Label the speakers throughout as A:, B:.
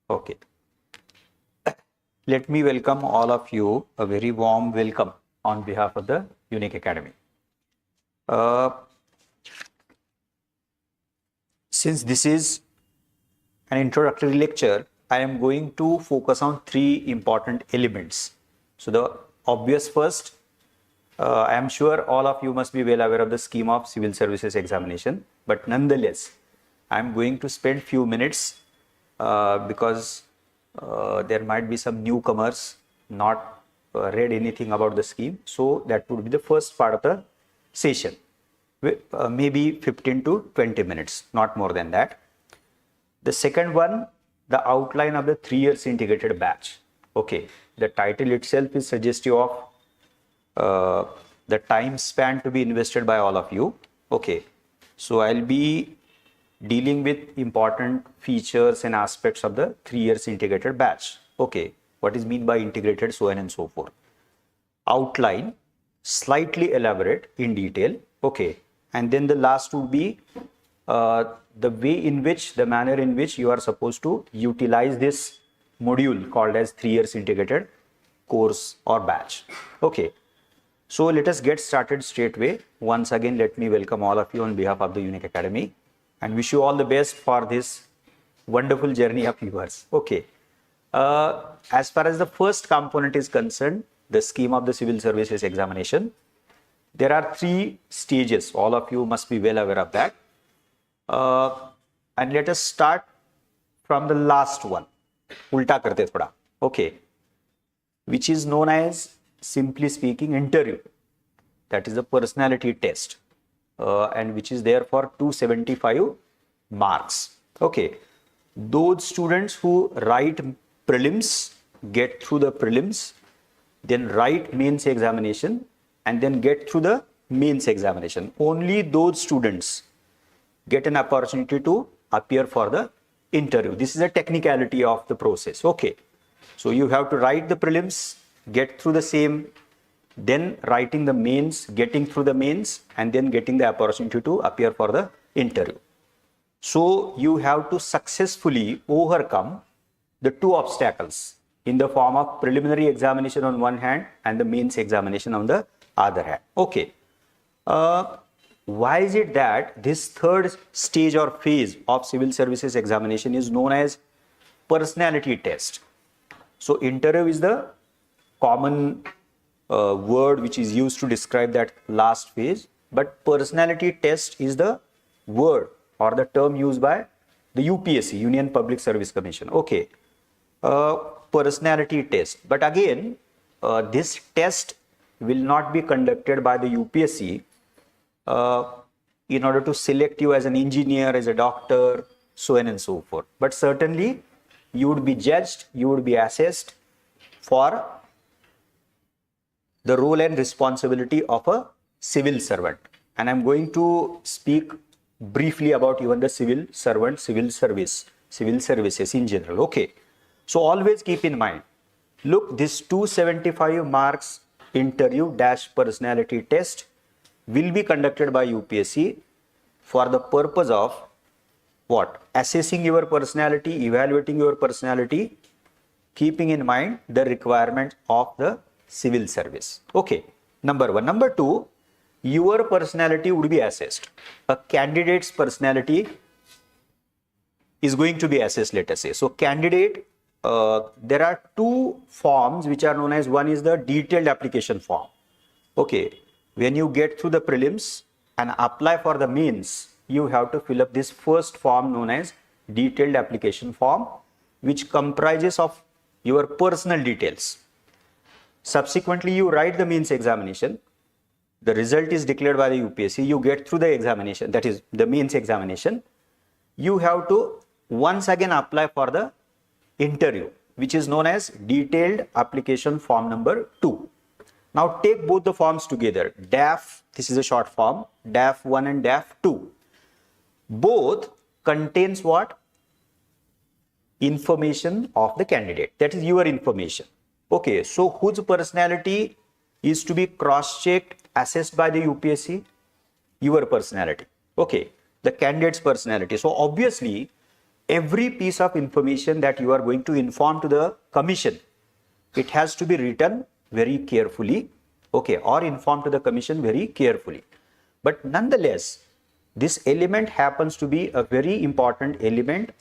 A: Okay. Let me welcome all of you, a very warm welcome on behalf of the Unique Academy. Since this is an introductory lecture, I am going to focus on three important elements. So the obvious first, I am sure all of you must be well aware of the scheme of civil services examination, but nonetheless, I am going to spend few minutes because there might be some newcomers not read anything about the scheme. So that would be the first part of the session, maybe 15 to 20 minutes, not more than that. The second one, the outline of the 3 years integrated batch. Okay, the title itself is suggestive of the time span to be invested by all of you. Okay, so I'll be dealing with important features and aspects of the 3 years integrated batch. Okay, what is meant by integrated, so on and so forth. Outline, slightly elaborate in detail. Okay, and then the last would be the way in which, the manner in which you are supposed to utilize this module called as 3 years integrated course or batch. Okay, so let us get started straight away. Once again, let me welcome all of you on behalf of the Unique Academy and wish you all the best for this wonderful journey of yours. Okay, as far as the first component is concerned, the scheme of the civil services examination, there are 3 stages. All of you must be well aware of that. And let us start from the last one, ulta karte thoda. Okay, which is known as, simply speaking, interview. That is the personality test, and which is there for 275 marks. Okay, those students who write prelims, get through the prelims, then write mains examination, and then get through the mains examination. Only those students get an opportunity to appear for the interview. This is a technicality of the process. Okay, so you have to write the prelims, get through the same, then writing the mains, getting through the mains, and then getting the opportunity to appear for the interview. So you have to successfully overcome the 2 obstacles in the form of preliminary examination on one hand and the mains examination on the other hand. Okay, why is it that this third stage or phase of civil services examination is known as personality test? So interview is the common word which is used to describe that last phase, but personality test is the word or the term used by the UPSC, Union Public Service Commission. Okay, personality test, but again this test will not be conducted by the UPSC in order to select you as an engineer, as a doctor, so on and so forth. But certainly you would be judged, you would be assessed for the role and responsibility of a civil servant. And I'm going to speak briefly about even the civil servant, civil services in general. Okay, so always keep in mind, look, this 275 marks interview dash personality test will be conducted by UPSC for the purpose of what? Assessing your personality, evaluating your personality, keeping in mind the requirement of the civil service. Okay, number 1. Number 2, your personality would be assessed. A candidate's personality is going to be assessed, let us say. So candidate, there are 2 forms which are known as, one is the detailed application form. Okay, when you get through the prelims and apply for the mains, you have to fill up this first form known as detailed application form, which comprises of your personal details. Subsequently, you write the mains examination. The result is declared by the UPSC. You get through the examination, that is the mains examination. You have to once again apply for the interview, which is known as detailed application form number 2. Now take both the forms together. DAF, this is a short form, DAF 1 and DAF 2. Both contains what? Information of the candidate. That is your information. Okay, so whose personality is to be cross-checked, assessed by the UPSC? Your personality. Okay, the candidate's personality. So obviously, every piece of information that you are going to inform to the commission, it has to be written very carefully, okay, or inform to the commission very carefully. But nonetheless, this element happens to be a very important element,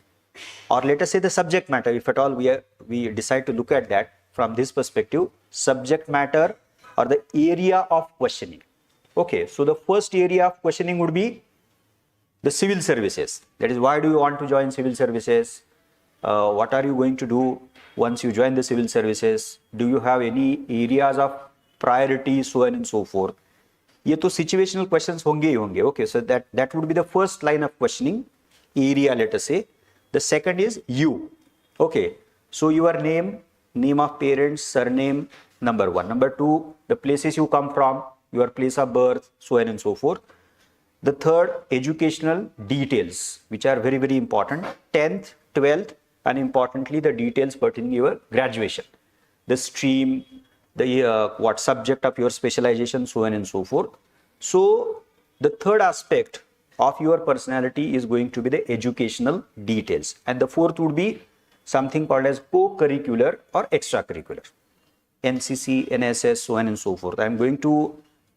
A: or let us say the subject matter, if at all we decide to look at that from this perspective, subject matter or the area of questioning. Okay, so the first area of questioning would be the civil services. That is, why do you want to join civil services? What are you going to do once you join the civil services? Do you have any areas of priority, so on and so forth? ये तो situational questions होंगे ही होंगे. Okay, so that would be the first line of questioning area, let us say. The second is you. Okay, so your name, name of parents, surname, number one. Number two, the places you come from, your place of birth, so on and so forth. The third, educational details, which are very, very important. 10th, 12th, and importantly, the details pertaining to your graduation. The stream, the what subject of your specialization, so on and so forth. So the third aspect of your personality is going to be the educational details. And the fourth would be something called as co-curricular or extracurricular. NCC, NSS, so on and so forth. I'm going to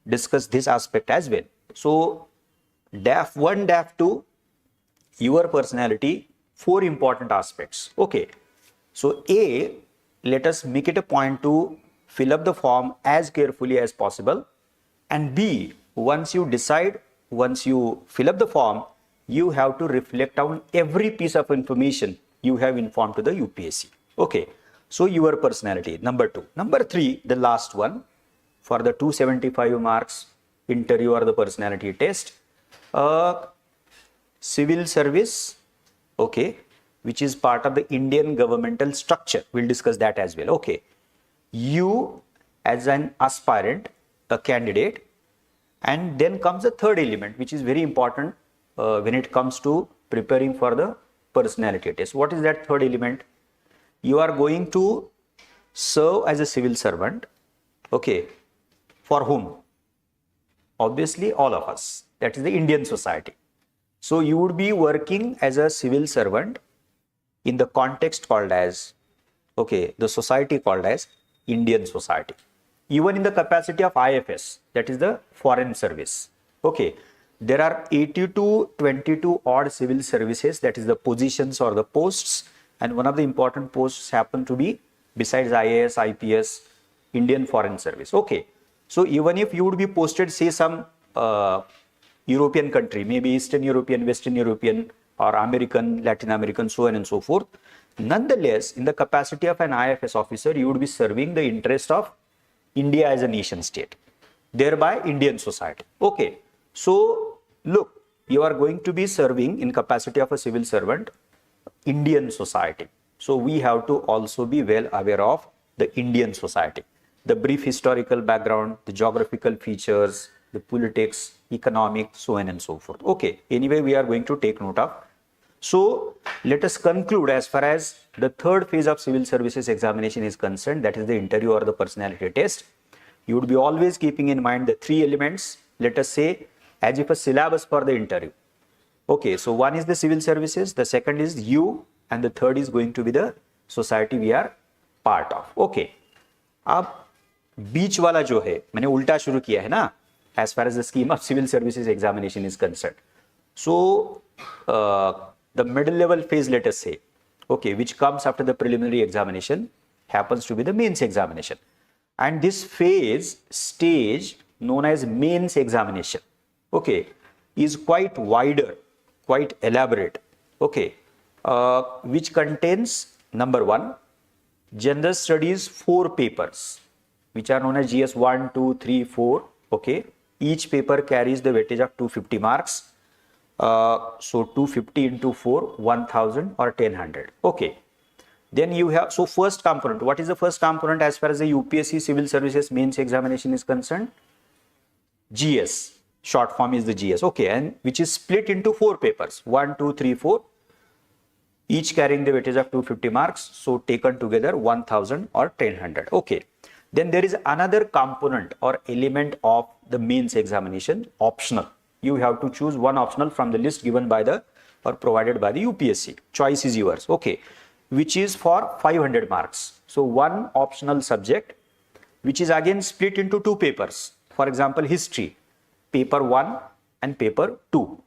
A: discuss this aspect as well. So DAF 1, DAF 2, your personality, 4 important aspects. Okay, so A, let us make it a point to fill up the form as carefully as possible. And B, once you fill up the form, you have to reflect on every piece of information you have informed to the UPSC. Okay, so your personality, number 2. Number 3, the last one, for the 275 marks interview or the personality test, civil service, okay, which is part of the Indian governmental structure. We'll discuss that as well. Okay, you as an aspirant, a candidate, and then comes the third element, which is very important when it comes to preparing for the personality test. What is that third element? You are going to serve as a civil servant. Okay, for whom? Obviously, all of us. That is the Indian society. So you would be working as a civil servant in the context called as, okay, the society called as Indian society. Even in the capacity of IFS, that is the foreign service. Okay, there are 80 to 22 odd civil services, that is the positions or the posts, and one of the important posts happen to be, besides IAS, IPS, Indian foreign service. Okay, so even if you would be posted, say some European country, maybe Eastern European, Western European, or American, Latin American, so on and so forth, nonetheless, in the capacity of an IFS officer, you would be serving the interest of India as a nation state, thereby Indian society. Okay, so look, you are going to be serving in capacity of a civil servant, Indian society. So we have to also be well aware of the Indian society, the brief historical background, the geographical features, the politics, economic, so on and so forth. Okay, anyway, we are going to take note of. So let us conclude as far as the third phase of civil services examination is concerned, that is the interview or the personality test. You would be always keeping in mind the 3 elements, let us say, as if a syllabus for the interview. Okay, so one is the civil services, the second is you, and the third is going to be the society we are part of. Okay, अब बीच वाला जो है मैंने उल्टा शुरू किया है ना, as far as the scheme of civil services examination is concerned. So the middle level phase, let us say, okay, which comes after the preliminary examination, happens to be the mains examination. And this phase, stage known as mains examination, okay, is quite wider, quite elaborate, okay, which contains, number 1, general studies 4 papers, which are known as GS 1, 2, 3, 4, okay. Each paper carries the weightage of 250 marks. So 250 into 4, 1000 or 1000. Okay. Then you have, so first component, what is the first component as far as the UPSC civil services mains examination is concerned? GS, short form is the GS. Okay, and which is split into 4 papers, 1, 2, 3, 4, each carrying the weightage of 250 marks. So taken together 1000 or 1000. Okay. Then there is another component or element of the mains examination, optional. You have to choose one optional from the list given by the or provided by the UPSC. Choice is yours. Okay, which is for 500 marks. So one optional subject, which is again split into two papers. For example, history, paper 1 and paper 2.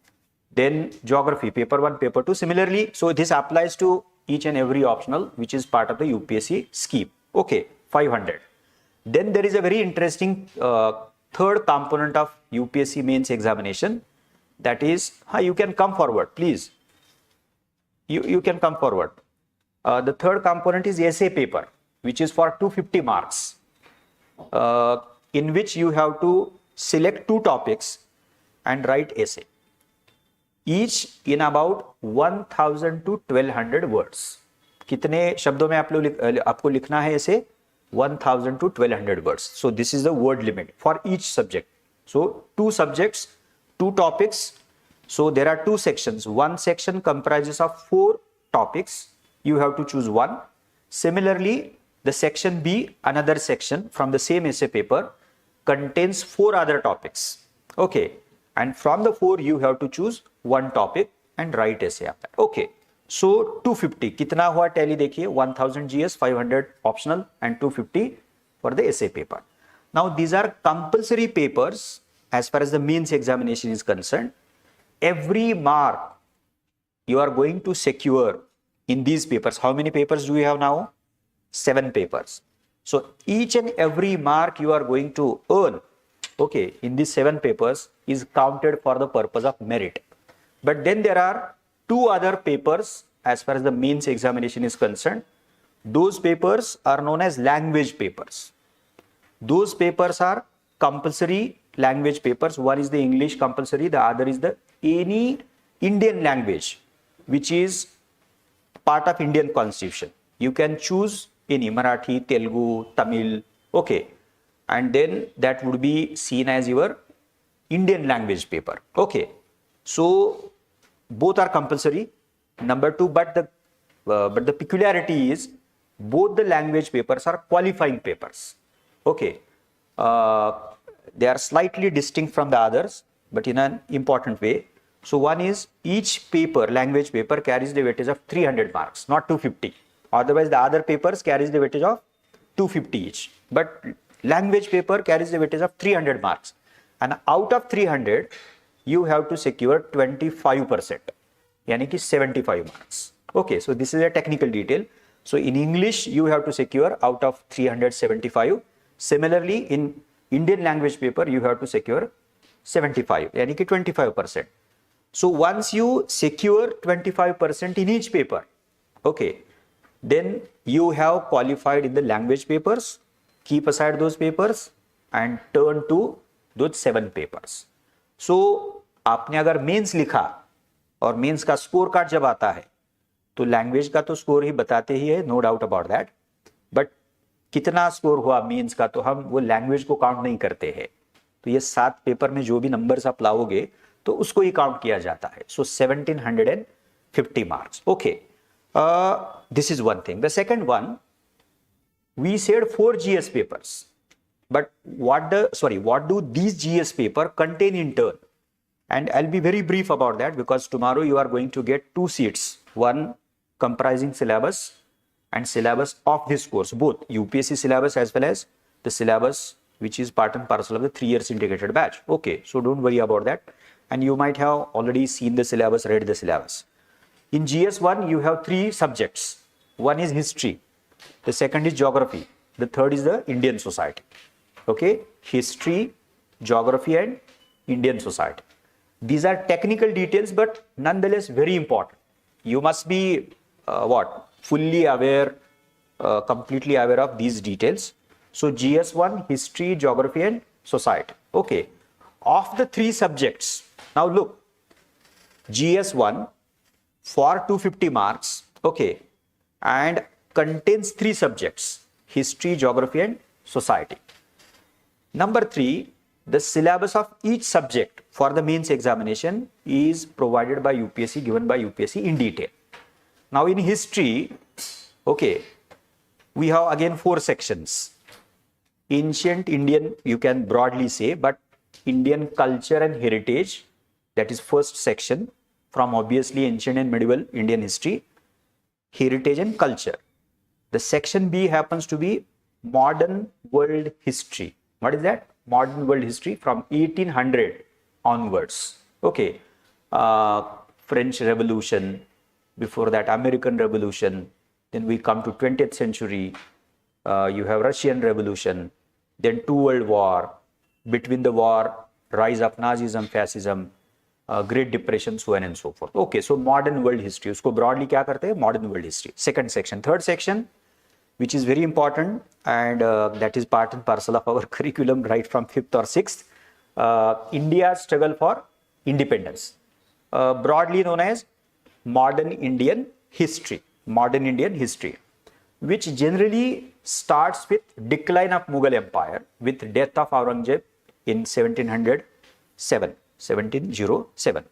A: Then geography, paper 1, paper 2. Similarly, so this applies to each and every optional which is part of the UPSC scheme. Okay, 500. Then there is a very interesting third component of UPSC mains examination. That is, you can come forward, please. You can come forward. The third component is essay paper, which is for 250 marks, in which you have to select two topics and write essay, each in about 1000 to 1200 words. कितने शब्दों में आपको लिखना है ऐसे? 1000 to 1200 words. So this is the word limit for each subject. So two subjects, two topics. So there are two sections. One section comprises of 4 topics. You have to choose one. Similarly, the section B, another section from the same essay paper, contains 4 other topics. Okay, and from the 4 you have to choose one topic and write essay on that. Okay, so 250 कितना हुआ tally देखिए, 1000 GS, 500 optional and 250 for the essay paper. Now these are compulsory papers as far as the mains examination is concerned. Every mark you are going to secure in these papers. How many papers do we have now? 7 papers. So each and every mark you are going to earn, okay, in these 7 papers is counted for the purpose of merit. But then there are 2 other papers as far as the mains examination is concerned. Those papers are known as language papers. Those papers are compulsory language papers. One is the English compulsory, the other is the any Indian language which is part of Indian constitution. You can choose any Marathi, Telugu, Tamil, okay, and then that would be seen as your Indian language paper. Okay, so both are compulsory. Number 2, but the peculiarity is both the language papers are qualifying papers. Okay, they are slightly distinct from the others, but in an important way. So one is each paper, language paper, carries the weightage of 300 marks, not 250. Otherwise, the other papers carries the weightage of 250 each. But language paper carries the weightage of 300 marks. And out of 300, you have to secure 25%, yani ki 75 marks. Okay, so this is a technical detail. So in English, you have to secure out of 375. Similarly, in Indian language paper, you have to secure 75, yani ki 25%. So once you secure 25% in each paper, okay, then you have qualified in the language papers. Keep aside those papers and turn to those 7 papers. So आपने अगर mains लिखा और mains का score card जब आता है तो language का तो स्कोर ही बताते ही है, no doubt about that, but कितना स्कोर हुआ मेंस का तो हम वो लैंग्वेज को काउंट नहीं करते हैं. तो ये 7 पेपर में जो भी नंबर्स आप लाओगे तो उसको ही काउंट किया जाता है. सो 1750 marks. Okay, this is one thing. The second one, we said 4 GS papers, but what do these GS paper contain in turn? And I'll be very brief about that because tomorrow you are going to get 2 seats, one comprising syllabus and syllabus of this course, both UPSC syllabus as well as the syllabus which is part and parcel of the 3 years integrated batch. Okay, so don't worry about that. And you might have already seen the syllabus, read the syllabus. In GS1, you have 3 subjects. One is history, the second is geography, the third is the Indian society. Okay, history, geography and Indian society. These are technical details, but nonetheless very important. You must be fully aware, completely aware of these details. So GS1, history, geography and society. Okay, of the 3 subjects, now look, GS1 for 250 marks, okay, and contains 3 subjects, history, geography and society. Number 3, the syllabus of each subject for the mains examination is provided by UPSC, given by UPSC in detail. Now in history, okay, we have again 4 sections. Ancient Indian, you can broadly say, but Indian culture and heritage, that is first section. from obviously ancient and medieval Indian history, heritage and culture. The section B happens to be modern world history. What is that? Modern world history from 1800 onwards. Okay. French Revolution, before that American Revolution, then we come to 20th century, you have Russian Revolution, then two world war, between the war, rise of Nazism, fascism, Great Depression, so on and so forth. Okay, so modern world history, उसको broadly क्या करते हैं? Modern world history. Second section. Third section, which is very important, and that is part and parcel of our curriculum right from 5th or 6th, India's struggle for independence, broadly known as modern Indian history. Modern Indian history, which generally starts with decline of Mughal Empire with death of Aurangzeb in 1707.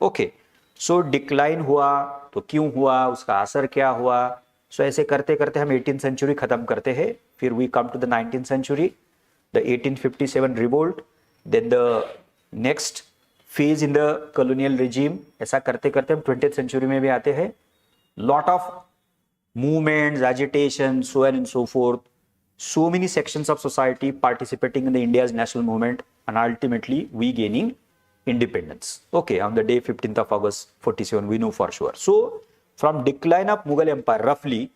A: Okay, so decline हुआ तो क्यों हुआ, उसका असर क्या हुआ, so ऐसे करते करते हम 18th century खत्म करते हैं, फिर we come to the 19th century, the 1857 revolt, then the next phase in the colonial regime, ऐसा करते करते हम 20th century में भी आते हैं, lot of movements, agitation, so on and so forth, so many sections of society participating in the India's national movement, and ultimately we gaining independence. Okay, on the day 15th of August 47, we know for sure. So from decline of Mughal Empire roughly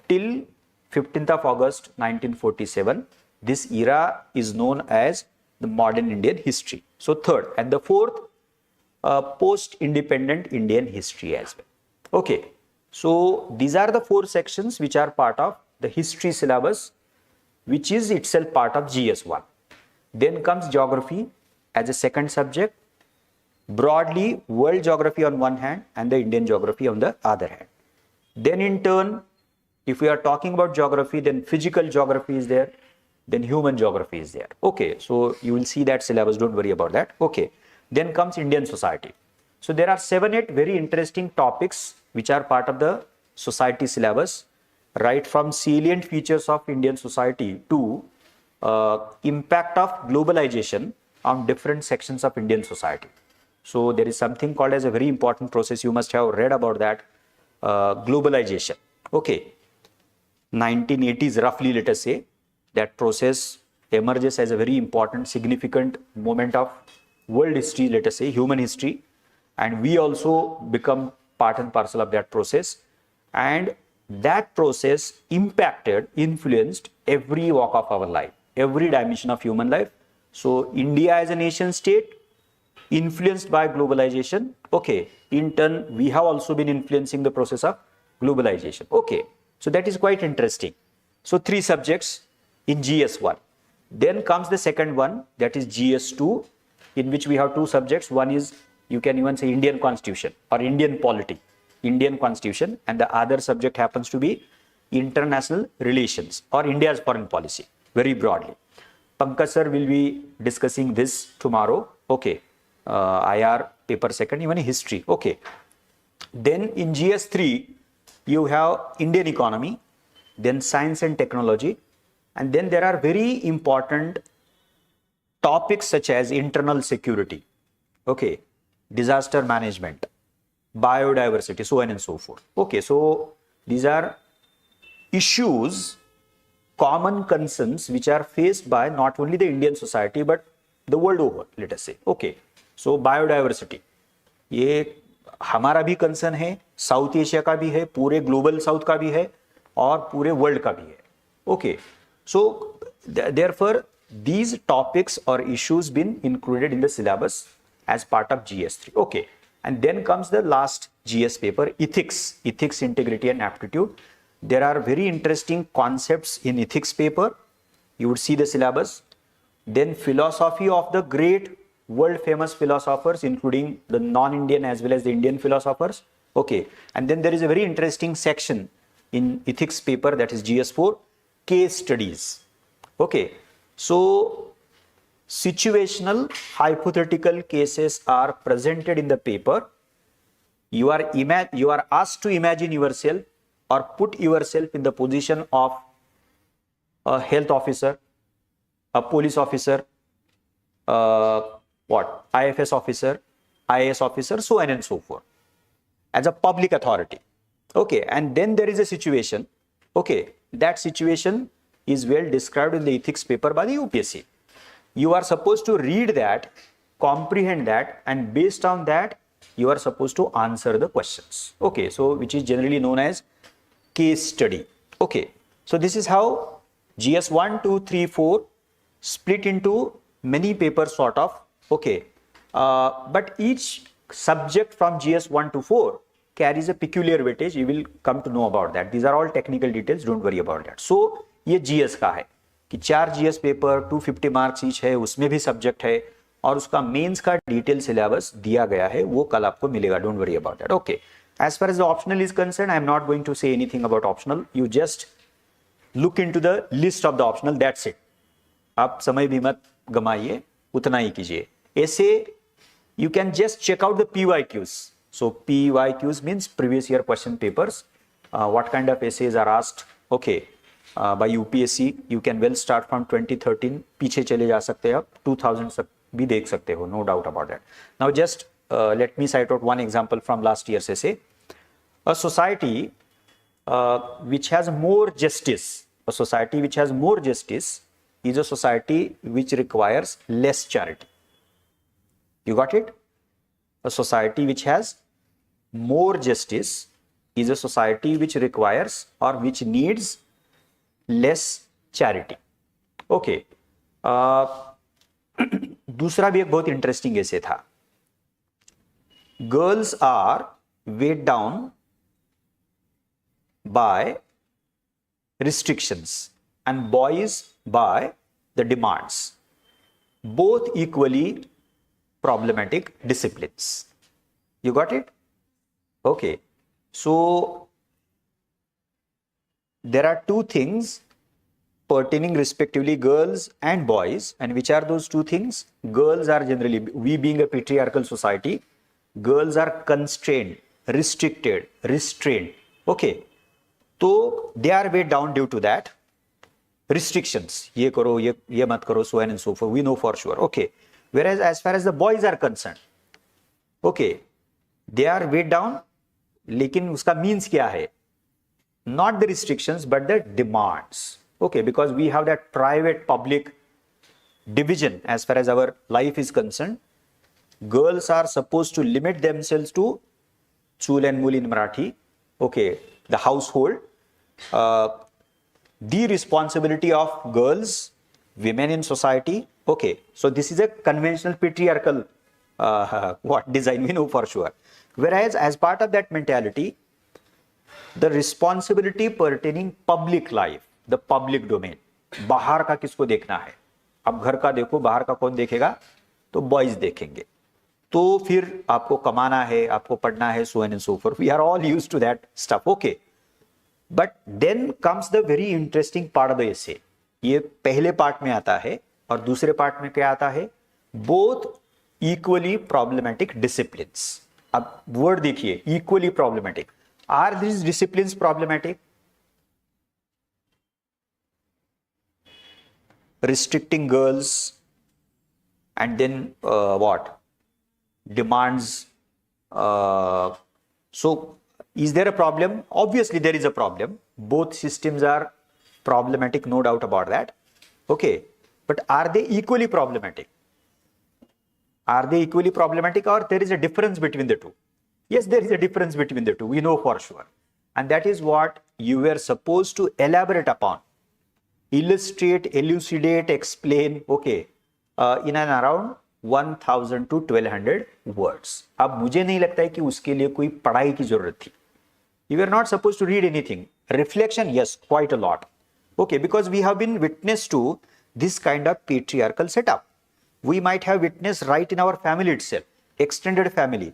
A: till 15th of August 1947, this era is known as the modern Indian history. So third, and the fourth, post-independent Indian history as well. Okay, so these are the four sections which are part of the history syllabus, which is itself part of GS1. Then comes geography as a second subject, broadly world geography on one hand and the Indian geography on the other hand. Then in turn, if we are talking about geography, then physical geography is there, then human geography is there. Okay, so you will see that syllabus, don't worry about that. Okay, then comes Indian society. So there are 7-8 very interesting topics which are part of the society syllabus, right from salient features of Indian society to impact of globalization on different sections of Indian society. So there is something called as a very important process, you must have read about that, globalization. Okay, 1980s roughly, let us say, that process emerges as a very important, significant moment of world history, let us say, human history, and we also become part and parcel of that process, and that process impacted, influenced every walk of our life, every dimension of human life. So India as a nation state influenced by globalization. Okay, in turn we have also been influencing the process of globalization. Okay, so that is quite interesting. So 3 subjects in GS1. Then comes the second one, that is GS2, in which we have 2 subjects. One is, you can even say, Indian Constitution or Indian polity, Indian Constitution, and the other subject happens to be international relations or India's foreign policy, very broadly. Pankaj sir will be discussing this tomorrow. Okay, IR paper second, even history. Okay, then in GS3 you have Indian economy, then science and technology, and then there are very important topics such as internal security, okay, disaster management, biodiversity, so on and so forth. Okay, so these are issues, common concerns which are faced by not only the Indian society but the world over, let us say. Okay, so biodiversity, ये हमारा भी concern है, south Asia का भी है, पूरे global south का भी है और पूरे वर्ल्ड का भी है. Okay, so therefore these topics or issues been included in the syllabus as part of GS3. Okay, and then comes the last GS paper, ethics, integrity and aptitude. There are very interesting concepts in ethics paper. You would see the syllabus. Then philosophy of the great world famous philosophers, including the non-Indian as well as the Indian philosophers. Okay, and then there is a very interesting section in ethics paper, that is GS4, case studies. Okay, so situational hypothetical cases are presented in the paper. You are asked to imagine yourself or put yourself in the position of a health officer, a police officer, IFS officer, IAS officer, so on and so forth. as a public authority. Okay, and then there is a situation. Okay, that situation is well described in the ethics paper by the UPSC. You are supposed to read that, comprehend that, and based on that, you are supposed to answer the questions. Okay, so which is generally known as case study. Okay, so this is how GS 1, 2, 3, 4 split into many papers sort of. Okay, but each subject from GS 1 to 4 carries a peculiar weightage. You will come to know about that. These are all technical details, don't worry about that. So ये GS का है कि 4 GS paper 250 marks each है, उसमें भी subject है और उसका मेंस का डिटेल सिलेबस दिया गया है, वो कल आपको मिलेगा, don't worry about that. Okay, as far as the optional is concerned, I am not going to say anything about optional. You just look into the list of the optional, that's it. आप समय भी मत गमाइए, उतना ही कीजिए. ऐसे you can just check out the PYQs. So PYQs means previous year question papers. What kind of essays are asked? Okay, by UPSC. You can well start from 2013. पीछे चले जा सकते हैं आप, 2000 तक भी देख सकते हो, no doubt about that. Now just let me cite out one example from last year's essay. A society which has more justice, a society which has more justice is a society which requires less charity. You got it? A society which has more justice is a society which requires or which needs less charity. Okay. दूसरा भी एक बहुत interesting ऐसे था. Girls are weighed down by restrictions and boys by the demands, both equally problematic disciplines. You got it? Okay, so there are two things pertaining respectively girls and boys, and which are those two things? Girls are generally, we being a patriarchal society, girls are constrained, restricted, restrained. Okay, so they are weighed down due to that restrictions. ये करो, ये मत करो, so on and so forth. We know for sure. Okay, whereas as far as the boys are concerned, okay, they are weighed down, लेकिन उसका means क्या है? Not the restrictions but the demands. Okay, because we have that private public division as far as our life is concerned. Girls are supposed to limit themselves to chul and mul in Marathi. Okay, the household. The responsibility of girls, women in society. Okay, so this is a conventional patriarchal design, we know for sure. Whereas as part of that mentality, the responsibility pertaining public life, the public domain, बाहर का किसको देखना है? अब घर का देखो, बाहर का कौन देखेगा? तो बॉयज देखेंगे. तो फिर आपको कमाना है, आपको पढ़ना है, so on and so forth. We are all used to that stuff. Okay. But then comes the very interesting part of the essay. ये पहले पार्ट में आता है और दूसरे पार्ट में क्या आता है? Both equally problematic disciplines. अब वर्ड देखिए, equally problematic. Are these disciplines problematic? Restricting girls and then what? Demands. So is there a problem? Obviously there is a problem. Both systems are problematic, no doubt about that. Okay, but are they equally problematic? Are they equally problematic, or there is a difference between the two? Yes, there is a difference between the two, we know for sure. And that is what you were supposed to elaborate upon, illustrate, elucidate, explain, okay, in and around 1000 to 1200 words. अब मुझे नहीं लगता है कि उसके लिए कोई पढ़ाई की जरूरत थी. You were not supposed to read anything. Reflection, yes, quite a lot. Okay, because we have been witness to this kind of patriarchal setup. We might have witnessed right in our family itself, extended family,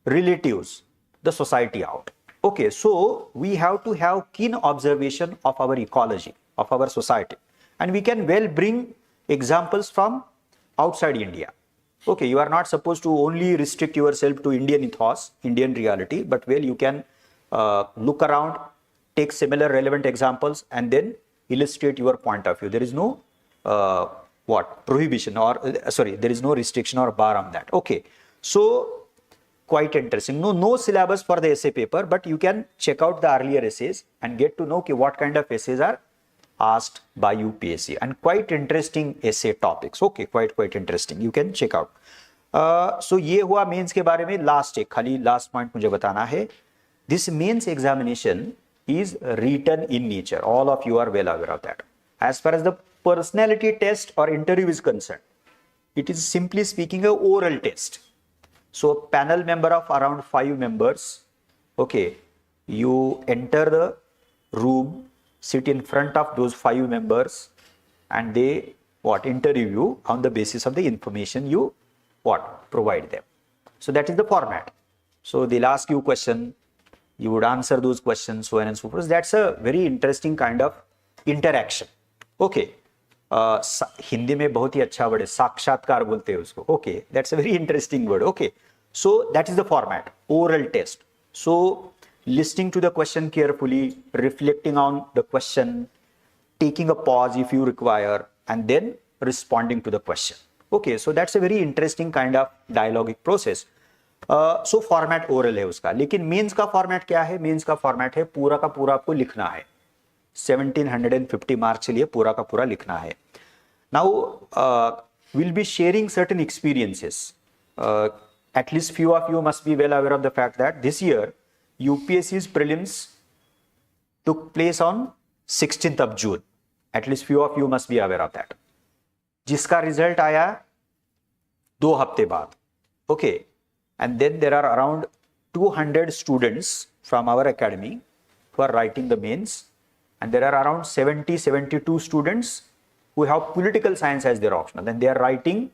A: relatives, the society out. Okay, so we have to have keen observation of our ecology, of our society. And we can well bring examples from outside India. Okay, you are not supposed to only restrict yourself to Indian ethos, Indian reality, but well, you can look around, take similar relevant examples, and then illustrate your point of view. There is no prohibition or there is no restriction or bar on that. Okay, so quite interesting. No syllabus for the essay paper, but you can check out the earlier essays and get to know what kind of essays are asked by UPSC, and quite interesting essay topics. Okay, quite interesting. You can check out. So ये हुआ mains के बारे में. खाली last point मुझे बताना है. This means examination is written in nature. All of you are well aware of that. As far as the personality test or interview is concerned, it is simply speaking a oral test. So panel member of around 5 members, okay, you enter the room, sit in front of those 5 members, and they interview you on the basis of the information you provide them. So that is the format. So they'll ask you question, you would answer those questions, so on and so forth. That's a very interesting kind of interaction. Okay. Hindi में बहुत ही अच्छा word है, साक्षात्कार बोलते हैं उसको. Okay, that's a very interesting word. Okay, so that is the format, oral test. So listening to the question carefully, reflecting on the question, taking a pause if you require, and then responding to the question. Okay, so that's a very interesting kind of dialogic process. So format oral है उसका. लेकिन mains का format क्या है? Mains का format है पूरा का पूरा आपको लिखना है. 1750 मार्क्स के लिए पूरा का पूरा लिखना है. Now we'll be sharing certain experiences. At least few of you must be well aware of the fact that this year UPSC's prelims took place on 16th of June. At least few of you must be aware of that. जिसका result आया 2 हफ्ते बाद. Okay, and then there are around 200 students from our academy who are writing the mains, and there are around 72 students who have political science as their optional, and they are writing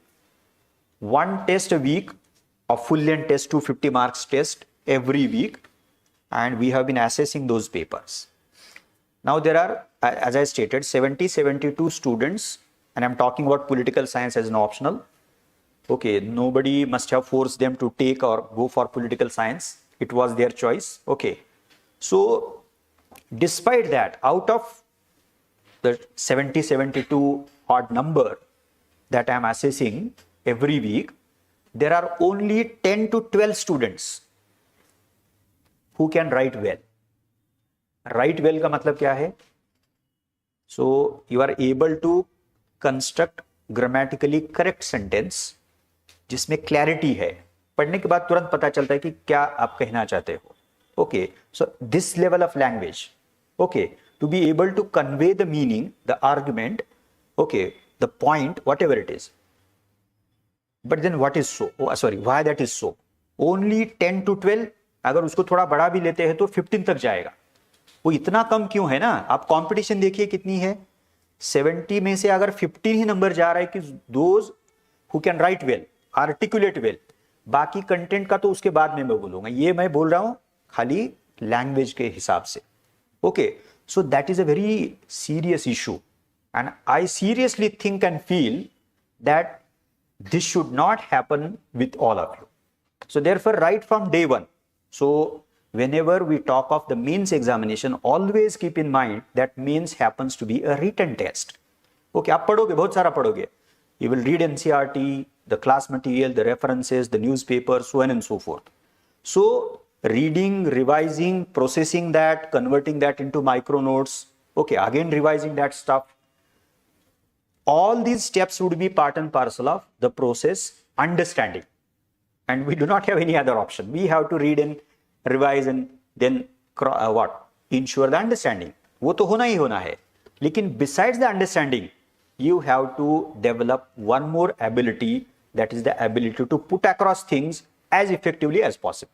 A: one test a week, a full length test, 250 marks test every week, and we have been assessing those papers. Now there are, as I stated, 72 students, and I'm talking about political science as an optional. Okay, nobody must have forced them to take or go for political science. It was their choice. Okay, so despite that, out of the 72 odd number that I'm assessing every week, there are only 10 to 12 students who can write well. Write well का मतलब क्या है? So you are able to construct grammatically correct sentence जिसमें clarity है. पढ़ने के बाद तुरंत पता चलता है कि क्या आप कहना चाहते हो. Okay, so this level of language, okay, to be able to convey the meaning, the argument, okay, the point, whatever it is. But then what is so? Oh, sorry, why that is so? Only 10 to 12. अगर उसको थोड़ा बड़ा भी लेते हैं तो 15 तक जाएगा. वो इतना कम क्यों है ना? आप कंपटीशन देखिए कितनी है. 70 में से अगर 15 ही नंबर जा रहा है कि those who can write well, articulate well, बाकी कंटेंट का तो उसके बाद में मैं बोलूंगा. ये मैं बोल रहा हूं खाली लैंग्वेज के हिसाब से. Okay, so that is a very serious issue, and I seriously think and feel that this should not happen with all of you. So therefore, right from day one, so whenever we talk of the mains examination, always keep in mind that mains happens to be a written test. Okay, आप पढ़ोगे, बहुत सारा पढ़ोगे. You will read NCERT, the class material, the references, the newspapers, so on and so forth. So reading, revising, processing that, converting that into micro notes, okay, again revising that stuff. All these steps would be part and parcel of the process understanding, and we do not have any other option. We have to read and revise and then ensure the understanding. वो तो होना ही होना है. लेकिन besides the understanding, you have to develop one more ability, that is the ability to put across things as effectively as possible.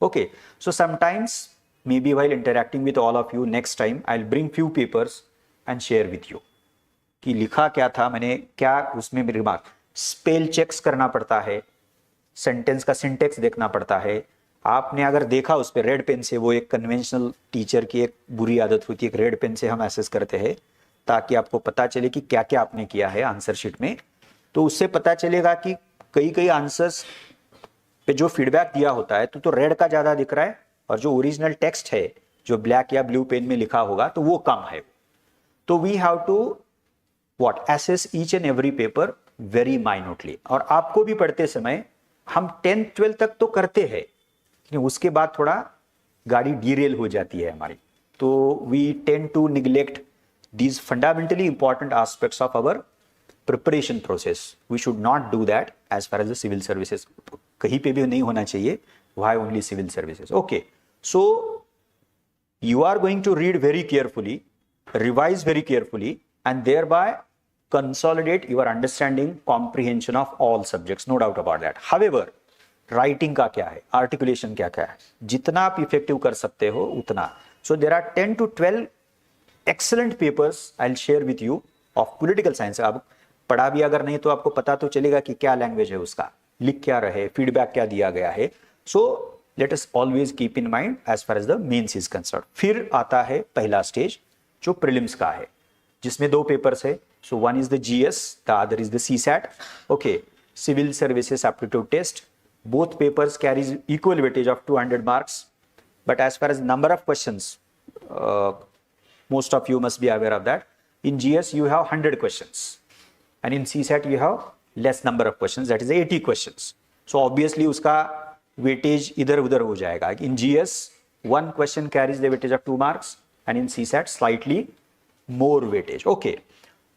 A: Okay, so sometimes maybe while interacting with all of you, next time I'll bring few papers and share with you कि लिखा क्या था मैंने, क्या उसमें मेरी remark. Spell checks करना पड़ता है, सेंटेंस का सिंटेक्स देखना पड़ता है. आपने अगर देखा उस पर रेड पेन से, वो एक कन्वेंशनल टीचर की एक बुरी आदत होती है, रेड पेन से हम एसेस करते हैं ताकि आपको पता चले कि क्या क्या आपने किया है आंसर शीट में. तो उससे पता चलेगा कि कई आंसर्स पे जो फीडबैक दिया होता है तो रेड का ज़्यादा दिख रहा है, और जो ओरिजिनल टेक्स्ट है जो ब्लैक या ब्लू पेन में लिखा होगा तो वो कम है. तो we have to assess each and every paper very minutely. और आपको भी पढ़ते समय हम 10th 12th तक तो करते हैं, लेकिन उसके बाद थोड़ा गाड़ी डीरेल हो जाती है हमारी. तो we tend to neglect these fundamentally important aspects of our preparation process. We should not do that as far as the civil services. कहीं पे भी नहीं होना चाहिए. Why only civil services? Okay. So you are going to read very carefully, revise very carefully, and thereby consolidate your understanding, comprehension of all subjects. No doubt about that. However, writing का क्या है, articulation क्या क्या है, जितना आप effective कर सकते हो उतना. So there are 10 to 12 excellent papers I'll share with you of political science. आप पढ़ा भी अगर नहीं तो आपको पता तो चलेगा कि क्या लैंग्वेज है उसका, लिख क्या रहे, फीडबैक क्या दिया गया है. So let us always keep in mind as far as the mains is concerned. फिर आता है पहला स्टेज जो प्रीलिम्स का है, जिसमें 2 पेपर्स है. So one is the GS, the other is the CSAT. Okay, civil services aptitude test. Both papers carries equal weightage of 200 marks, but as far as number of questions, most of you must be aware of that. In GS you have 100 questions and in CSAT you have less number of questions, that is 80 questions. So obviously उसका weightage इधर उधर हो जाएगा. In GS one question carries the weightage of 2 marks and in CSAT slightly more weightage. Okay,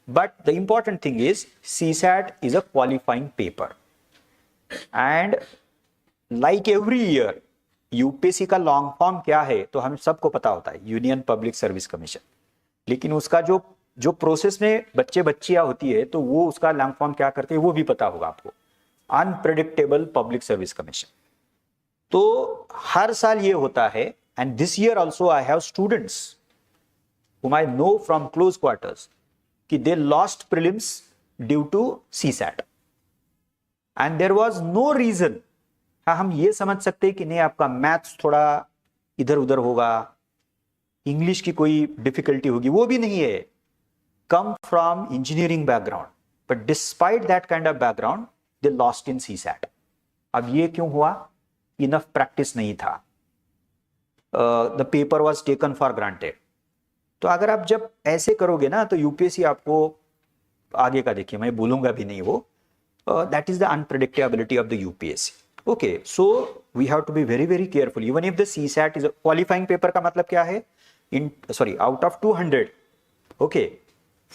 A: but the important thing is CSAT is a qualifying paper and like every year UPSC का long form क्या है तो हम सबको पता होता है, union public service commission. लेकिन उसका जो प्रोसेस में बच्चियां होती है तो वो उसका लॉन्ग फॉर्म क्या करते हैं वो भी पता होगा आपको, अनप्रेडिक्टेबल पब्लिक सर्विस कमीशन. तो हर साल ये होता है. And this year also I have students whom I know from close quarters कि they lost prelims due to CSAT and there was no reason. हाँ, हम ये समझ सकते हैं कि नहीं आपका मैथ्स थोड़ा इधर उधर होगा, इंग्लिश की कोई डिफिकल्टी होगी, वो भी नहीं है. Come from engineering background, but despite that kind of background they lost in CSAT. अब ये क्यों हुआ? इनफ प्रैक्टिस नहीं था. The paper was taken for granted. तो अगर आप जब ऐसे करोगे ना तो यूपीएससी आपको आगे का, देखिए मैं बोलूंगा भी नहीं वो, that is the unpredictability of the UPSC. Okay, so we have to be very very careful. Even if the CSAT is a qualifying paper का मतलब क्या है? Out of 200, okay,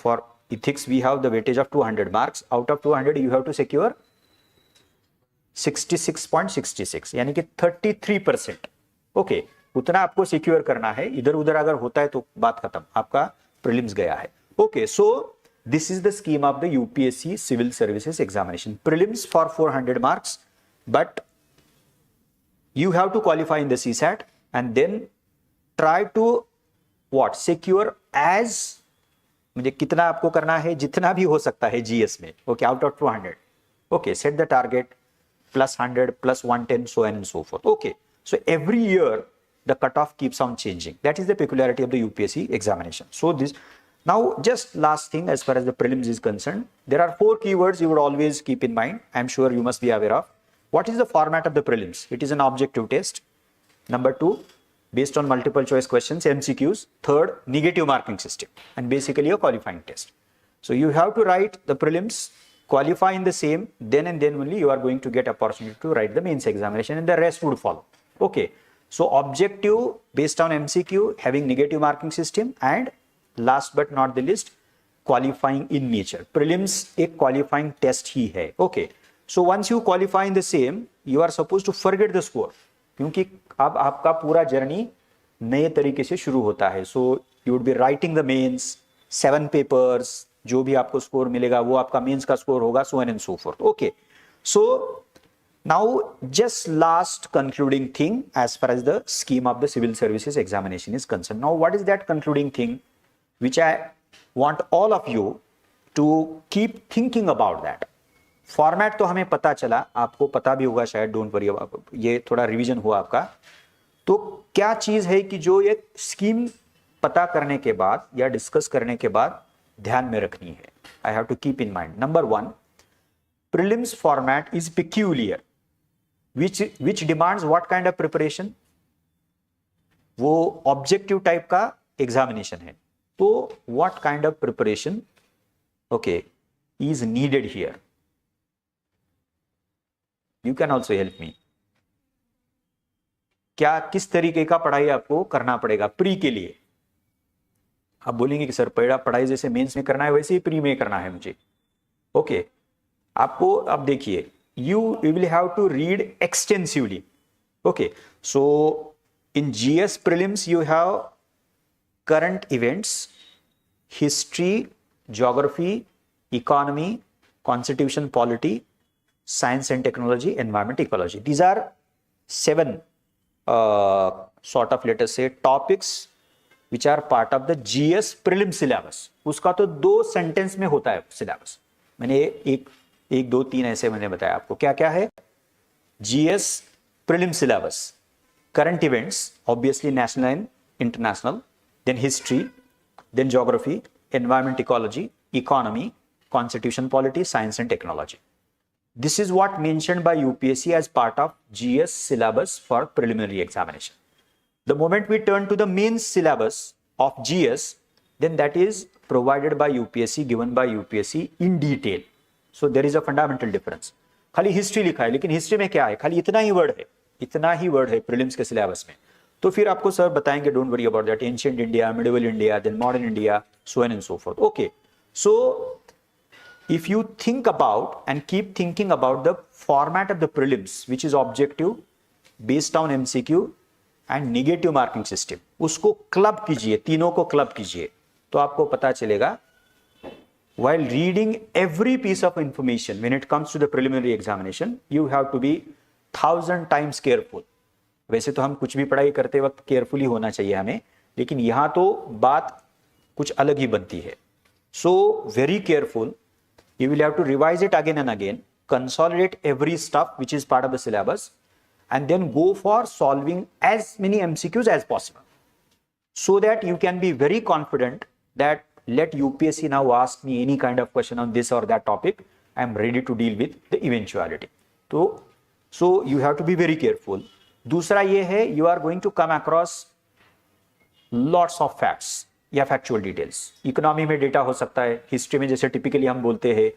A: for ethics we have the weightage of 200 marks. Out of 200 you have to secure 66.66, यानी कि 33%. Okay, उतना आपको secure करना है. इधर उधर अगर होता है तो बात खत्म, आपका प्रीलिम्स गया है. Okay, so this is the scheme of the UPSC Civil Services Examination. Prelims for 400 marks. But you have to qualify in the CSAT and then try to secure as, मुझे कितना आपको करना है, जितना भी हो सकता है GS में. Okay, out of 200. Okay, set the target plus 100 plus 110 so on and so forth. Okay, so every year the cutoff keeps on changing. That is the peculiarity of the UPSC examination. So this, now just last thing as far as the prelims is concerned, there are 4 keywords you would always keep in mind. I'm sure you must be aware of. What is the format of the prelims? It is an objective test. Number 2, based on multiple choice questions, MCQs. Third, negative marking system, and basically a qualifying test. So you have to write the prelims, qualify in the same, then and then only you are going to get opportunity to write the mains examination and the rest would follow. Okay. So objective based on MCQ, having negative marking system, and last but not the least, qualifying in nature. Prelims एक qualifying test ही है. Okay. So once you qualify in the same, you are supposed to forget the score, क्योंकि अब आपका पूरा journey नए तरीके से शुरू होता है. So you would be writing the mains, 7 papers, जो भी आपको स्कोर मिलेगा वो आपका मेंस का स्कोर होगा, so on and so forth. Okay, so now just last concluding thing as far as the scheme of the civil services examination is concerned. Now what is that concluding thing which I want all of you to keep thinking about that. Format तो हमें पता चला, आपको पता भी होगा शायद, don't worry, ये थोड़ा रिवीजन हुआ आपका. तो क्या चीज है कि जो एक स्कीम पता करने के बाद या डिस्कस करने के बाद ध्यान में रखनी है, I have to keep in mind. Number 1, prelims format is peculiar, which demands what kind of preparation. वो ऑब्जेक्टिव टाइप का एग्जामिनेशन है, तो what kind of preparation okay is needed here. You can also help me. क्या किस तरीके का पढ़ाई आपको करना पड़ेगा प्री के लिए। आप बोलेंगे कि सर पढ़ाई जैसे मेंस में करना है वैसे ही प्री में करना है मुझे। ओके, आपको अब देखिए, you will have to read extensively. Okay, so in GS prelims you have current events, history, geography, economy, constitution, polity, science and technology, environment, ecology. These are 7 sort of, let us say, topics which are part of the GS prelim syllabus. उसका तो 2 sentence में होता है syllabus. मैंने एक दो तीन ऐसे मैंने बताया आपको क्या क्या है। GS prelim syllabus, current events, obviously national and international, then history, then geography, environment, ecology, economy, constitution, polity, science and technology. This is what mentioned by UPSC as part of GS syllabus for preliminary examination. The moment we turn to the main syllabus of GS, then that is provided by UPSC, given by UPSC in detail. So there is a fundamental difference. खाली history लिखा है, लेकिन history में क्या है, खाली इतना ही वर्ड है प्रीलिम्स के सिलेबस में। तो फिर आपको सर बताएंगे, don't worry about that, ancient India, medieval India, then modern India, so on and so forth. Okay, so if you think about and keep thinking about the format of the prelims which is objective, based on MCQ and negative marking system, उसको club कीजिए, तीनों को club कीजिए, तो आपको पता चलेगा। While reading every piece of information when it comes to the preliminary examination, you have to be 1000 times careful. वैसे तो हम कुछ भी पढ़ाई करते वक्त केयरफुली होना चाहिए हमें, लेकिन यहां तो बात कुछ अलग ही बनती है। So very careful, you will have to revise it again and again, consolidate every stuff which is part of the syllabus, and then go for solving as many MCQs as possible, so that you can be very confident that let UPSC now ask me any kind of question on this or that topic, I am ready to deal with the eventuality. So you have to be very careful. दूसरा ये है, you are going to come across lots of facts या factual details. Economy में data हो सकता है, history में जैसे टिपिकली हम बोलते हैं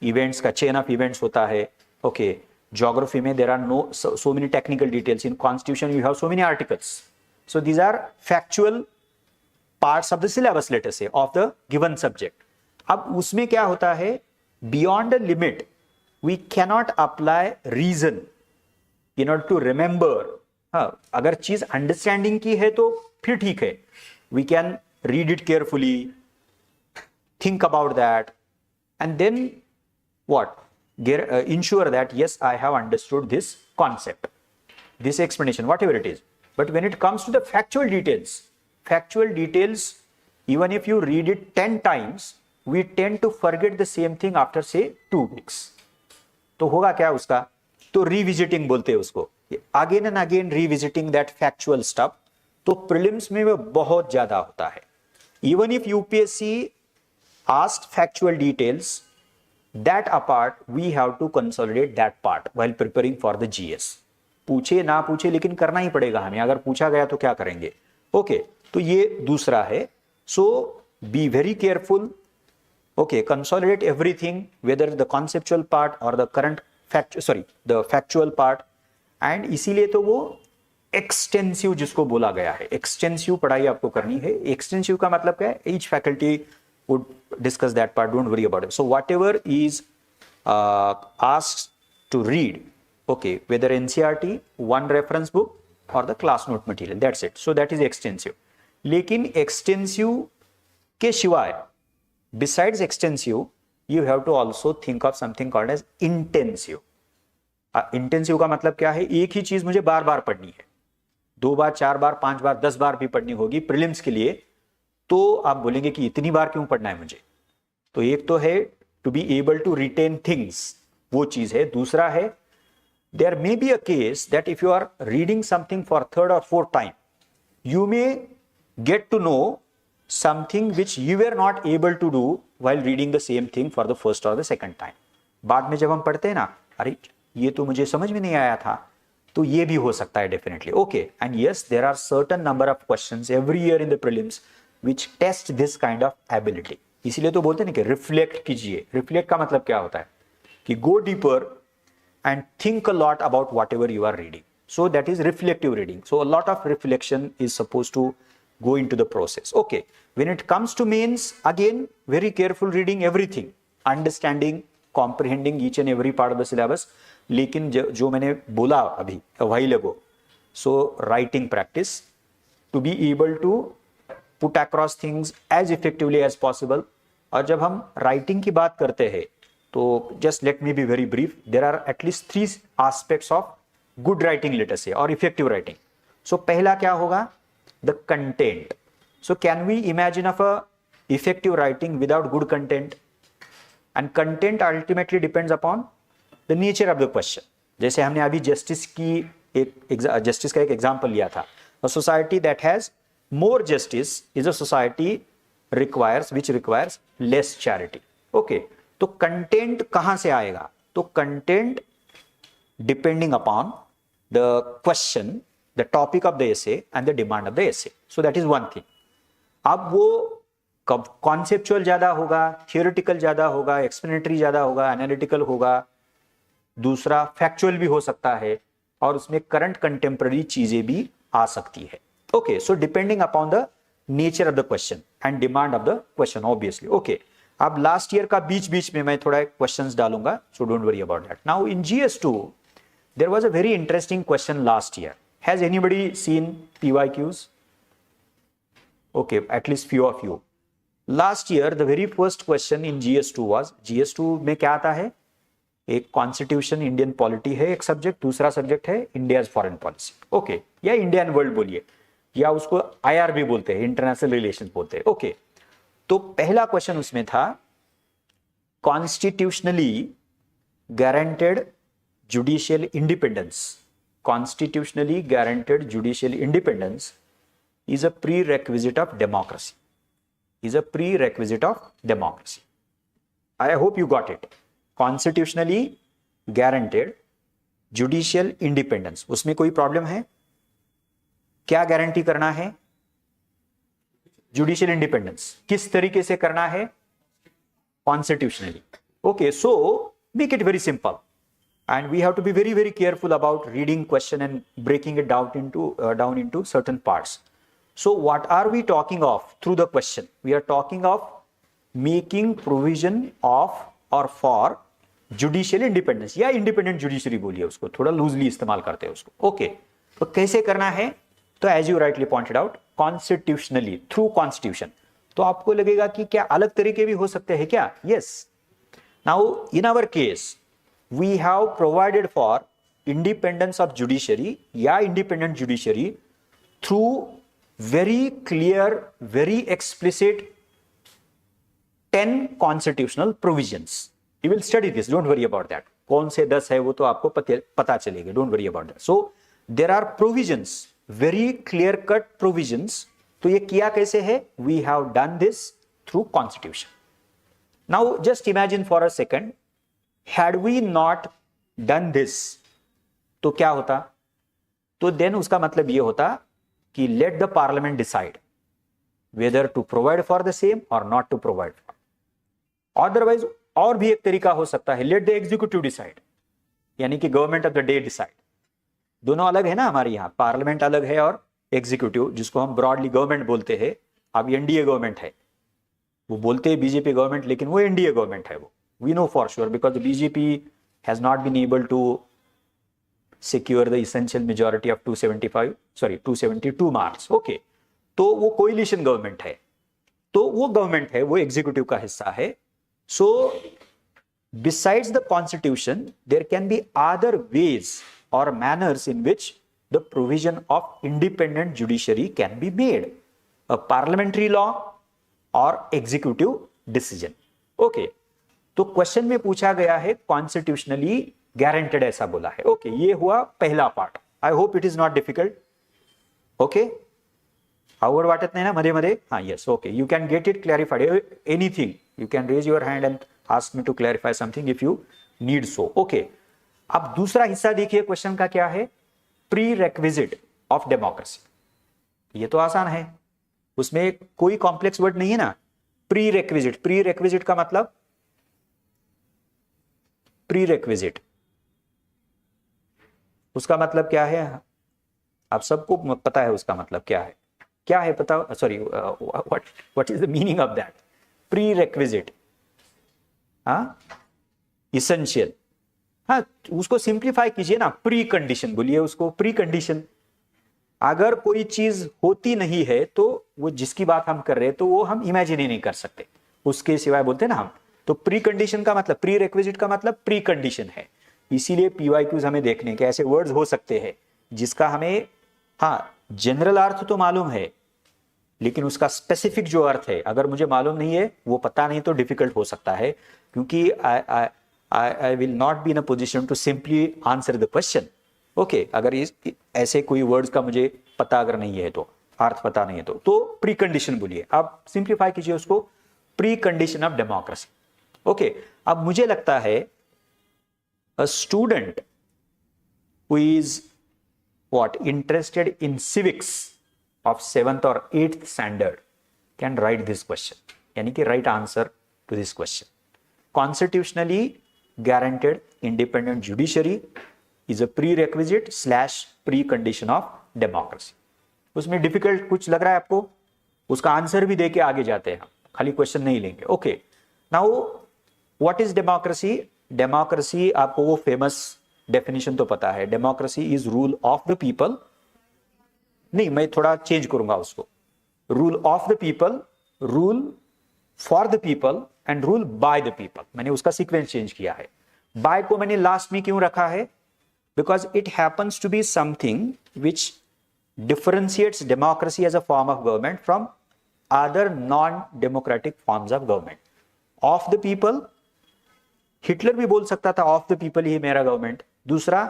A: इवेंट्स का चेन ऑफ इवेंट्स होता है। ओके, ज्योग्राफी में there are so many technical details. In constitution you have so many articles. So these are factual parts of the syllabus, let us say, of the given subject. अब उसमें क्या होता है, beyond a limit we cannot apply reason in order to remember. हाँ, अगर चीज understanding की है तो फिर ठीक है, we can read it carefully, think about that, and then what, ensure that yes, I have understood this concept, this explanation, whatever it is. But when it comes to the factual details, even if you read it 10 times, we tend to forget the same thing after say 2 weeks. तो होगा क्या उसका, तो revisiting बोलते हैं उसको, again and again revisiting that factual stuff. तो prelims में वो बहुत ज्यादा होता है। Even if UPSC asked factual details, that apart we have to consolidate that part while preparing for the GS. पूछे ना पूछे, लेकिन करना ही पड़ेगा हमें, अगर पूछा गया तो क्या करेंगे। ओके, तो ये दूसरा है। So be very careful. Okay, consolidate everything, whether the conceptual part और the current the factual part. And इसीलिए तो वो एक्सटेंसिव जिसको बोला गया है, एक्सटेंसिव पढ़ाई आपको करनी है। एक्सटेंसिव का मतलब क्या है, each faculty would discuss that part, don't worry about it. So whatever is asked to read, okay, whether NCERT, one reference book or the class note material, that's it. So that is extensive. लेकिन extensive के शिवाय, besides extensive, you have to also think of something called as intensive. Intensive का मतलब क्या है, एक ही चीज मुझे बार बार पढ़नी है, 2 बार 4 बार 5 बार 10 बार भी पढ़नी होगी प्रीलिम्स के लिए। तो आप बोलेंगे कि इतनी बार क्यों पढ़ना है मुझे। तो एक तो है to be able to retain things, वो चीज है। दूसरा है, there may be a case that if you are reading something for 3rd or 4th time, you may get to know something which you were not able to do while reading the same thing for the first or the second time. बाद में जब हम पढ़ते हैं ना, अरे ये तो मुझे समझ में नहीं आया था, तो ये भी हो सकता है definitely. Okay, and yes, there are certain number of questions every year in the prelims which test this kind of ability. इसीलिए तो बोलते हैं ना कि रिफ्लेक्ट कीजिए। रिफ्लेक्ट का मतलब क्या होता है कि go deeper and think a lot about whatever you are reading. So that is reflective reading. So a lot of reflection is supposed to go into the process. Okay, when it comes to mains, again very careful reading everything, understanding, comprehending each and every part of the syllabus. लेकिन जो मैंने बोला अभी a while ago, so writing practice to be able to put across things as effectively as possible. और जब हम writing की बात करते हैं तो just let me be very brief. There are at least 3 aspects of good writing, let us say, or effective writing. So पहला क्या होगा? The content. So can we imagine of a effective writing without good content? And content ultimately depends upon the nature of the question. जैसे हमने अभी justice का एक example लिया था. A society that has more justice is a society which requires less charity. Okay. तो content कहां से आएगा? तो content depending upon the question, the topic of the essay and the demand of the essay. So that is one thing. अब वो कब conceptual ज्यादा होगा, थियोरेटिकल ज्यादा होगा, एक्सप्लेनेटरी ज्यादा होगा, एनालिटिकल होगा, दूसरा फैक्चुअल भी हो सकता है, और उसमें करंट कंटेम्पररी चीजें भी आ सकती है. Okay, so depending upon the nature of the question and demand of the question obviously. Okay, अब लास्ट ईयर का बीच बीच में मैं थोड़ा क्वेश्चंस डालूंगा, so don't worry about that. Now in GS2 there was a very interesting question last year. Has anybody seen PYQs? Okay, at least few of you. Last year the very first question in GS2 was, GS2 में क्या आता है? एक constitution, Indian polity है एक subject, दूसरा subject है India foreign policy. Okay, या इंडियन वर्ल्ड बोलिए, या उसको IR भी बोलते हैं, इंटरनेशनल रिलेशन बोलते हैं. ओके, तो पहला क्वेश्चन उसमें था, constitutionally guaranteed judicial independence. Constitutionally guaranteed judicial independence is a prerequisite of democracy. Is a prerequisite of democracy. I hope you got it. Constitutionally guaranteed judicial independence, उसमें कोई problem है? क्या guarantee करना है? Judicial independence. किस तरीके से करना है? Constitutionally. Okay, so make it very simple and we have to be very very careful about reading question and breaking it down into certain parts. So what are we talking of through the question? We are talking of making provision of और for judicial independence, या independent judiciary बोलिए उसको, थोड़ा loosely इस्तेमाल करते हैं उसको. Okay, तो कैसे करना है? तो as you rightly pointed out, constitutionally, through constitution. तो आपको लगेगा कि क्या अलग तरीके भी हो सकते हैं क्या? Yes. Now in our case we have provided for independence of judiciary या independent judiciary through very clear, very explicit 10 constitutional provisions. You will study this, don't worry about that. कौन से 10 है वो तो आपको पता चलेगा, don't worry about that. So there are provisions, very clear cut provisions. तो ये किया कैसे है? We have done this through constitution. Now just imagine for a second, had we not done this तो क्या होता? तो देन उसका मतलब ये होता कि let the parliament decide whether to provide for the same और not to provide for. Otherwise और भी एक तरीका हो सकता है, लेट द एग्जीक्यूटिव डिसाइड, यानी कि government of the day decide. दोनों अलग है ना हमारे यहाँ, पार्लियामेंट अलग है और एग्जीक्यूटिव, जिसको हम ब्रॉडली गवर्नमेंट बोलते हैं. अब एनडीए गवर्नमेंट है, वो बोलते हैं बीजेपी गवर्नमेंट, लेकिन वो एनडीए गवर्नमेंट है. वो we know for sure because BJP has not been able to secure the essential majority of 272 marks. Okay, तो वो कोलिशन गवर्नमेंट है, तो वो गवर्नमेंट है, वो एग्जीक्यूटिव का हिस्सा है. So besides the constitution there can be other ways or manners in which the provision of independent judiciary can be made. A parliamentary law or executive decision. Okay. तो question में पूछा गया है कॉन्स्टिट्यूशनली गारंटेड, ऐसा बोला है. Okay, ये हुआ पहला part. I hope it is not difficult. Okay, आवड वाटत नाही ना मध्ये मध्ये? हाँ, yes. Okay, you can get it clarified. Anything you can raise your hand and ask me to clarify something if you need so. Okay, अब दूसरा हिस्सा देखिए क्वेश्चन का क्या है? Prerequisite of democracy. ये तो आसान है, उसमें कोई कॉम्प्लेक्स वर्ड नहीं है ना. प्री रेक्विजिट, प्री रेक्विजिट का मतलब प्री रेक्विजिट, उसका मतलब क्या है? आप सबको पता है उसका मतलब क्या है पता? Sorry, what is the meaning of that? Pre requisite, हाँ, इसेंशियल। हाँ, उसको सिंप्लीफाई कीजिए ना, प्री कंडीशन बोलिए उसको, प्री कंडीशन। अगर कोई चीज होती नहीं है तो वो जिसकी बात हम कर रहे हैं तो वो हम इमेजिन ही नहीं कर सकते, उसके सिवाय बोलते हैं ना हम। तो प्री कंडीशन का मतलब, प्री रिक्विजिट का मतलब प्री कंडीशन है। इसीलिए पीवाईक्यूज हमें देखने के ऐसे वर्ड्स हो सकते हैं जिसका हमें, हाँ, जनरल अर्थ तो मालूम है लेकिन उसका स्पेसिफिक जो अर्थ है अगर मुझे मालूम नहीं है, वो पता नहीं, तो डिफिकल्ट हो सकता है, क्योंकि I will not be in a position to simply answer the question. Okay, अगर इस ऐसे कोई वर्ड्स का मुझे पता अगर नहीं है, तो अर्थ पता नहीं है, तो प्री कंडीशन बोलिए, आप सिंप्लीफाई कीजिए उसको, pre condition of democracy. Okay, अब मुझे लगता है a student who is what interested in civics of 7th or 8th standard can write this question, यानी कि right answer to this question. Constitutionally guaranteed independent judiciary is a prerequisite / precondition of democracy. उसमें difficult कुछ लग रहा है आपको? उसका answer भी दे के आगे जाते हैं, खाली क्वेश्चन नहीं लेंगे। Okay, now what is democracy? Democracy आपको वो फेमस डेफिनेशन तो पता है, democracy is rule of the people. नहीं, मैं थोड़ा चेंज करूंगा उसको, rule of the people, rule for the people and rule by the people. मैंने उसका सीक्वेंस चेंज किया है। बाय को मैंने लास्ट में क्यों रखा है? Because it happens to be something which differentiates democracy as a form of government from other non democratic forms of government. Of the people, Hitler भी बोल सकता था ऑफ द पीपल ही मेरा गवर्नमेंट। दूसरा,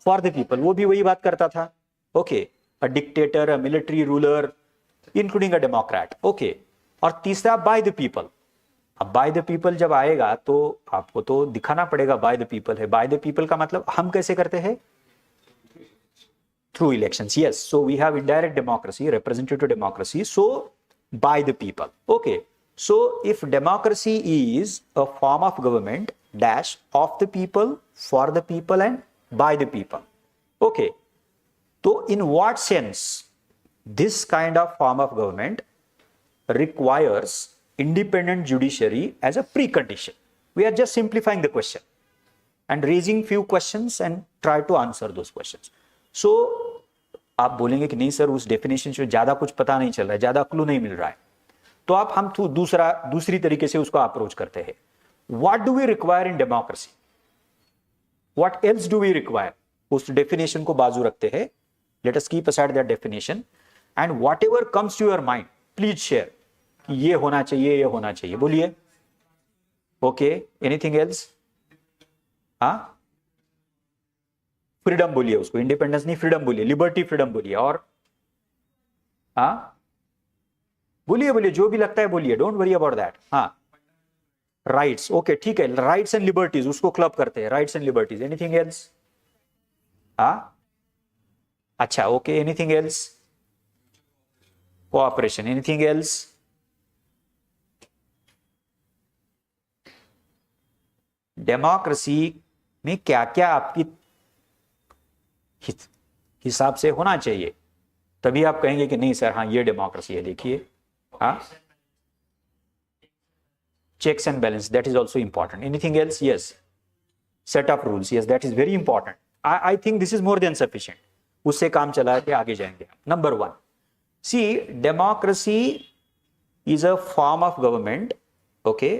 A: फॉर द पीपल, वो भी वही बात करता था। Okay, a dictator, a military ruler, including a democrat. Okay, और तीसरा बाय द पीपल। अब बाय द पीपल जब आएगा तो आपको तो दिखाना पड़ेगा बाय द पीपल है। बाय द पीपल का मतलब हम कैसे करते हैं? Through elections. Yes, so we have indirect democracy, representative democracy, so by the people. Okay, so if democracy is a form of government dash of the people, for the people and by the people. Okay, so in what sense this kind of form of government requires independent judiciary as a precondition? We are just simplifying the question and raising few questions and try to answer those questions. So आप बोलेंगे कि नहीं sir उस definition से ज्यादा कुछ पता नहीं चल रहा है, ज्यादा क्लू नहीं मिल रहा है, तो आप हम दूसरी तरीके से उसको अप्रोच करते हैं। What do we require in democracy? What else do we require? उस डेफिनेशन को बाजू रखते हैं, let us keep aside that definition and whatever comes to your mind please share, कि ये होना चाहिए, ये होना चाहिए, बोलिए। Okay, anything else? हाँ, फ्रीडम बोलिए उसको, इंडिपेंडेंस नहीं, फ्रीडम बोलिए, लिबर्टी, फ्रीडम बोलिए। और हाँ, बोलिए बोलिए, जो भी लगता है बोलिए, डोंट वरी अबाउट दैट। हाँ, राइट्स, ओके ठीक है, राइट्स एंड लिबर्टीज, उसको क्लब करते हैं, rights and liberties. Anything else? हाँ, अच्छा, okay, anything else? Cooperation, anything else? Democracy में क्या क्या आपकी हिसाब से होना चाहिए, तभी आप कहेंगे कि नहीं सर हाँ ये डेमोक्रेसी है। देखिए, हाँ, checks and balance, that is also important. Anything else? Yes, set of rules, yes, that is very important. I think this is more than sufficient. उससे काम चला के आगे जाएंगे। Number 1, see, democracy is a form of government, okay,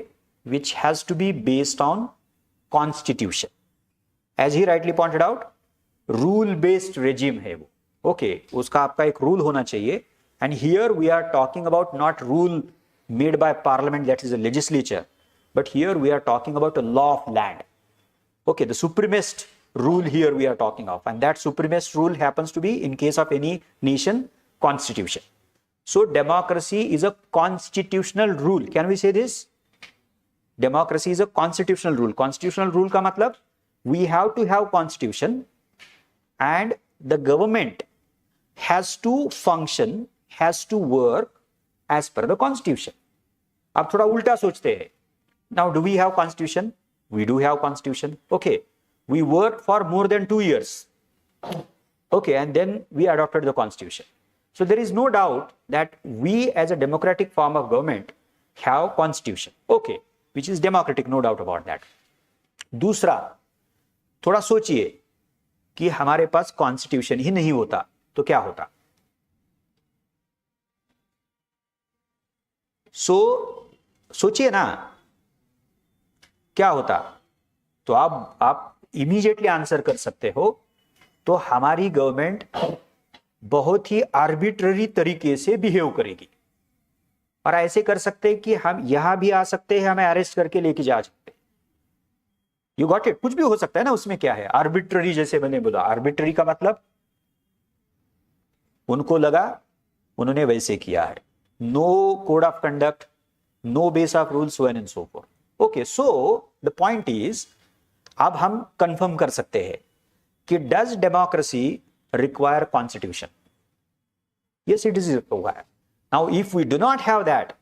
A: which has to be based on constitution. As he rightly pointed out, rule based regime है वो, okay, उसका आपका एक रूल होना चाहिए। And here we are talking about not rule made by parliament, that is a legislature, but here we are talking about a law of land. Okay, the supremacist rule here we are talking of, and that supremacist rule happens to be, in case of any nation, constitution. So democracy is a constitutional rule. Can we say this? Democracy is a constitutional rule. Constitutional rule का मतलब we have to have constitution and the government has to function, has to work as per the constitution. अब थोड़ा उल्टा सोचते हैं। Now, do we have constitution? We do have constitution. Okay, we work for more than 2 years. Okay, and then we adopted the constitution. So there is no doubt that we as a democratic form of government have constitution, okay, which is democratic, no doubt about that. दूसरा, थोड़ा सोचिए कि हमारे पास constitution ही नहीं होता तो क्या होता. सोचिए ना क्या होता. तो आप इमीडिएटली आंसर कर सकते हो. तो हमारी गवर्नमेंट बहुत ही आर्बिट्ररी तरीके से बिहेव करेगी और ऐसे कर सकते हैं कि हम यहां भी आ सकते हैं, हमें अरेस्ट करके लेके जा सकते हैं. You got it. कुछ भी हो सकता है ना, उसमें क्या है आर्बिट्ररी. जैसे मैंने बोला आर्बिट्ररी का मतलब उनको लगा, उन्होंने वैसे किया है. No code of conduct, no base of rules, so and so forth. Okay, so the point is, अब हम कंफर्म कर सकते हैं कि does democracy require constitution? Yes, it is require. Now if we do not have that,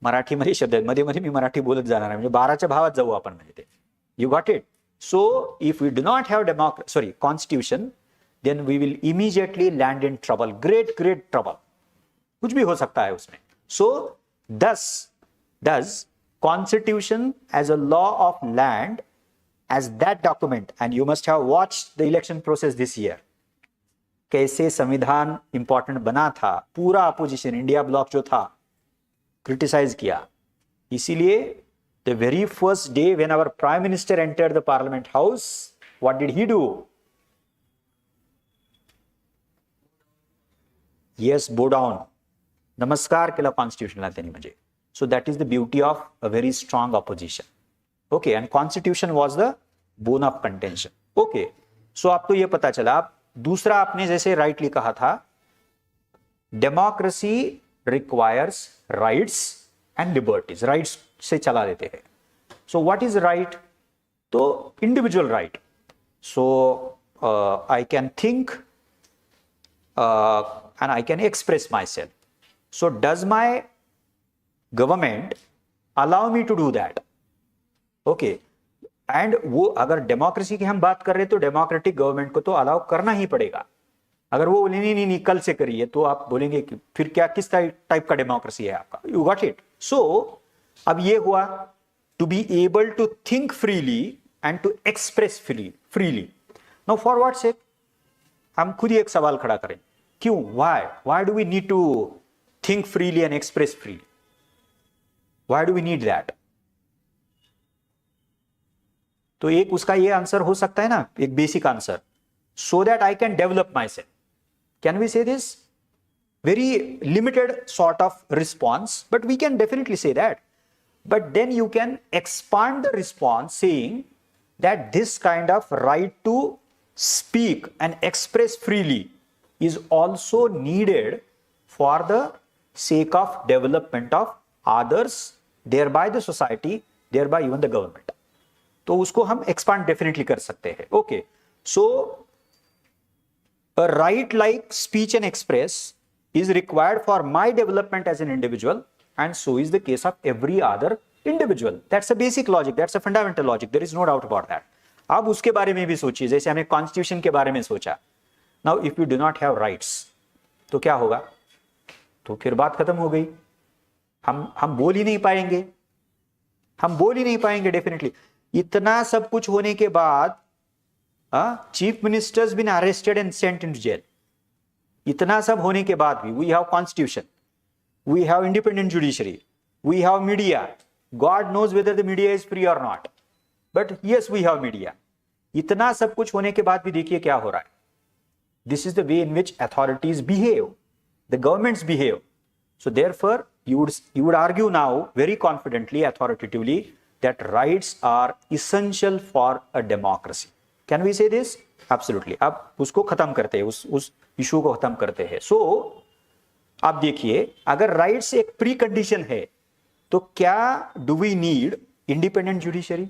A: मराठीमध्ये शब्द आहेत, मध्ये मध्ये मी मराठी बोलत जाणार आहे, म्हणजे 12च्या भावात जाऊ आपण म्हणजे ते. You got it. So if we do not have constitution, then we will immediately land in trouble, great trouble. कुछ भी हो सकता है उसमें. सो does constitution as a law of land, as that document, and you must have watched the election process this year, कैसे संविधान important बना था. पूरा अपोजिशन, इंडिया ब्लॉक जो था, क्रिटिसाइज किया. इसीलिए the very first day when our prime minister entered the parliament house, what did he do? Yes, bow down, नमस्कार केला कॉन्स्टिट्यूशनला त्यांनी. म्हणजे so that is the beauty of a very strong opposition. Okay, and constitution was the bone of contention. Okay, so आपको ये पता चला. आप दूसरा आपने जैसे rightly कहा था, democracy requires rights and liberties. rights से चला देते हैं. so what is right? तो individual right. so I can think and I can express myself. so does my government allow me to do that? Okay, and वो अगर democracy की हम बात कर रहे हैं तो डेमोक्रेटिक गवर्नमेंट को तो अलाउ करना ही पड़ेगा. अगर वो बोले नहीं नहीं नहीं कल से करिए, तो आप बोलेंगे कि फिर क्या, किस टाइप का डेमोक्रेसी है आपका? You got it. सो अब ये हुआ to be able to think freely and to express freely. Now for what sake, हम खुद ही एक सवाल खड़ा करें, क्यों, why do we need to think freely and express freely? Why do we need that? तो एक उसका ये आंसर हो सकता है ना, एक basic answer, so that I can develop myself. Can we say this? Very limited sort of response, but we can definitely say that. But then you can expand the response saying that this kind of right to speak and express freely is also needed for the sake of development of others, thereby the society, thereby even the government. तो उसको हम expand definitely कर सकते हैं. Okay, so a right like speech and express is required for my development as an individual, and so is the case of every other individual. That's a basic logic, that's a fundamental logic, there is no doubt about that. अब उसके बारे में भी सोचिए, जैसे हमने constitution के बारे में सोचा. Now if we do not have rights, तो क्या होगा? तो फिर बात खत्म हो गई. हम बोल ही नहीं पाएंगे, डेफिनेटली. इतना सब कुछ होने के बाद chief ministers been arrested and sent in jail. इतना सब होने के बाद भी we have constitution, we have independent judiciary, we have media. God knows whether the media is free और not, but yes we have media. इतना सब कुछ होने के बाद भी देखिए क्या हो रहा है. This is the way in which authorities behave, the governments behave. So therefore, you would argue now very confidently, authoritatively, that rights are essential for a democracy. Can we say this? Absolutely. अब उसको खत्म करते हैं, उस issue को खत्म करते हैं. So आप देखिए, अगर राइट्स एक प्री कंडीशन है, तो क्या do we need independent judiciary?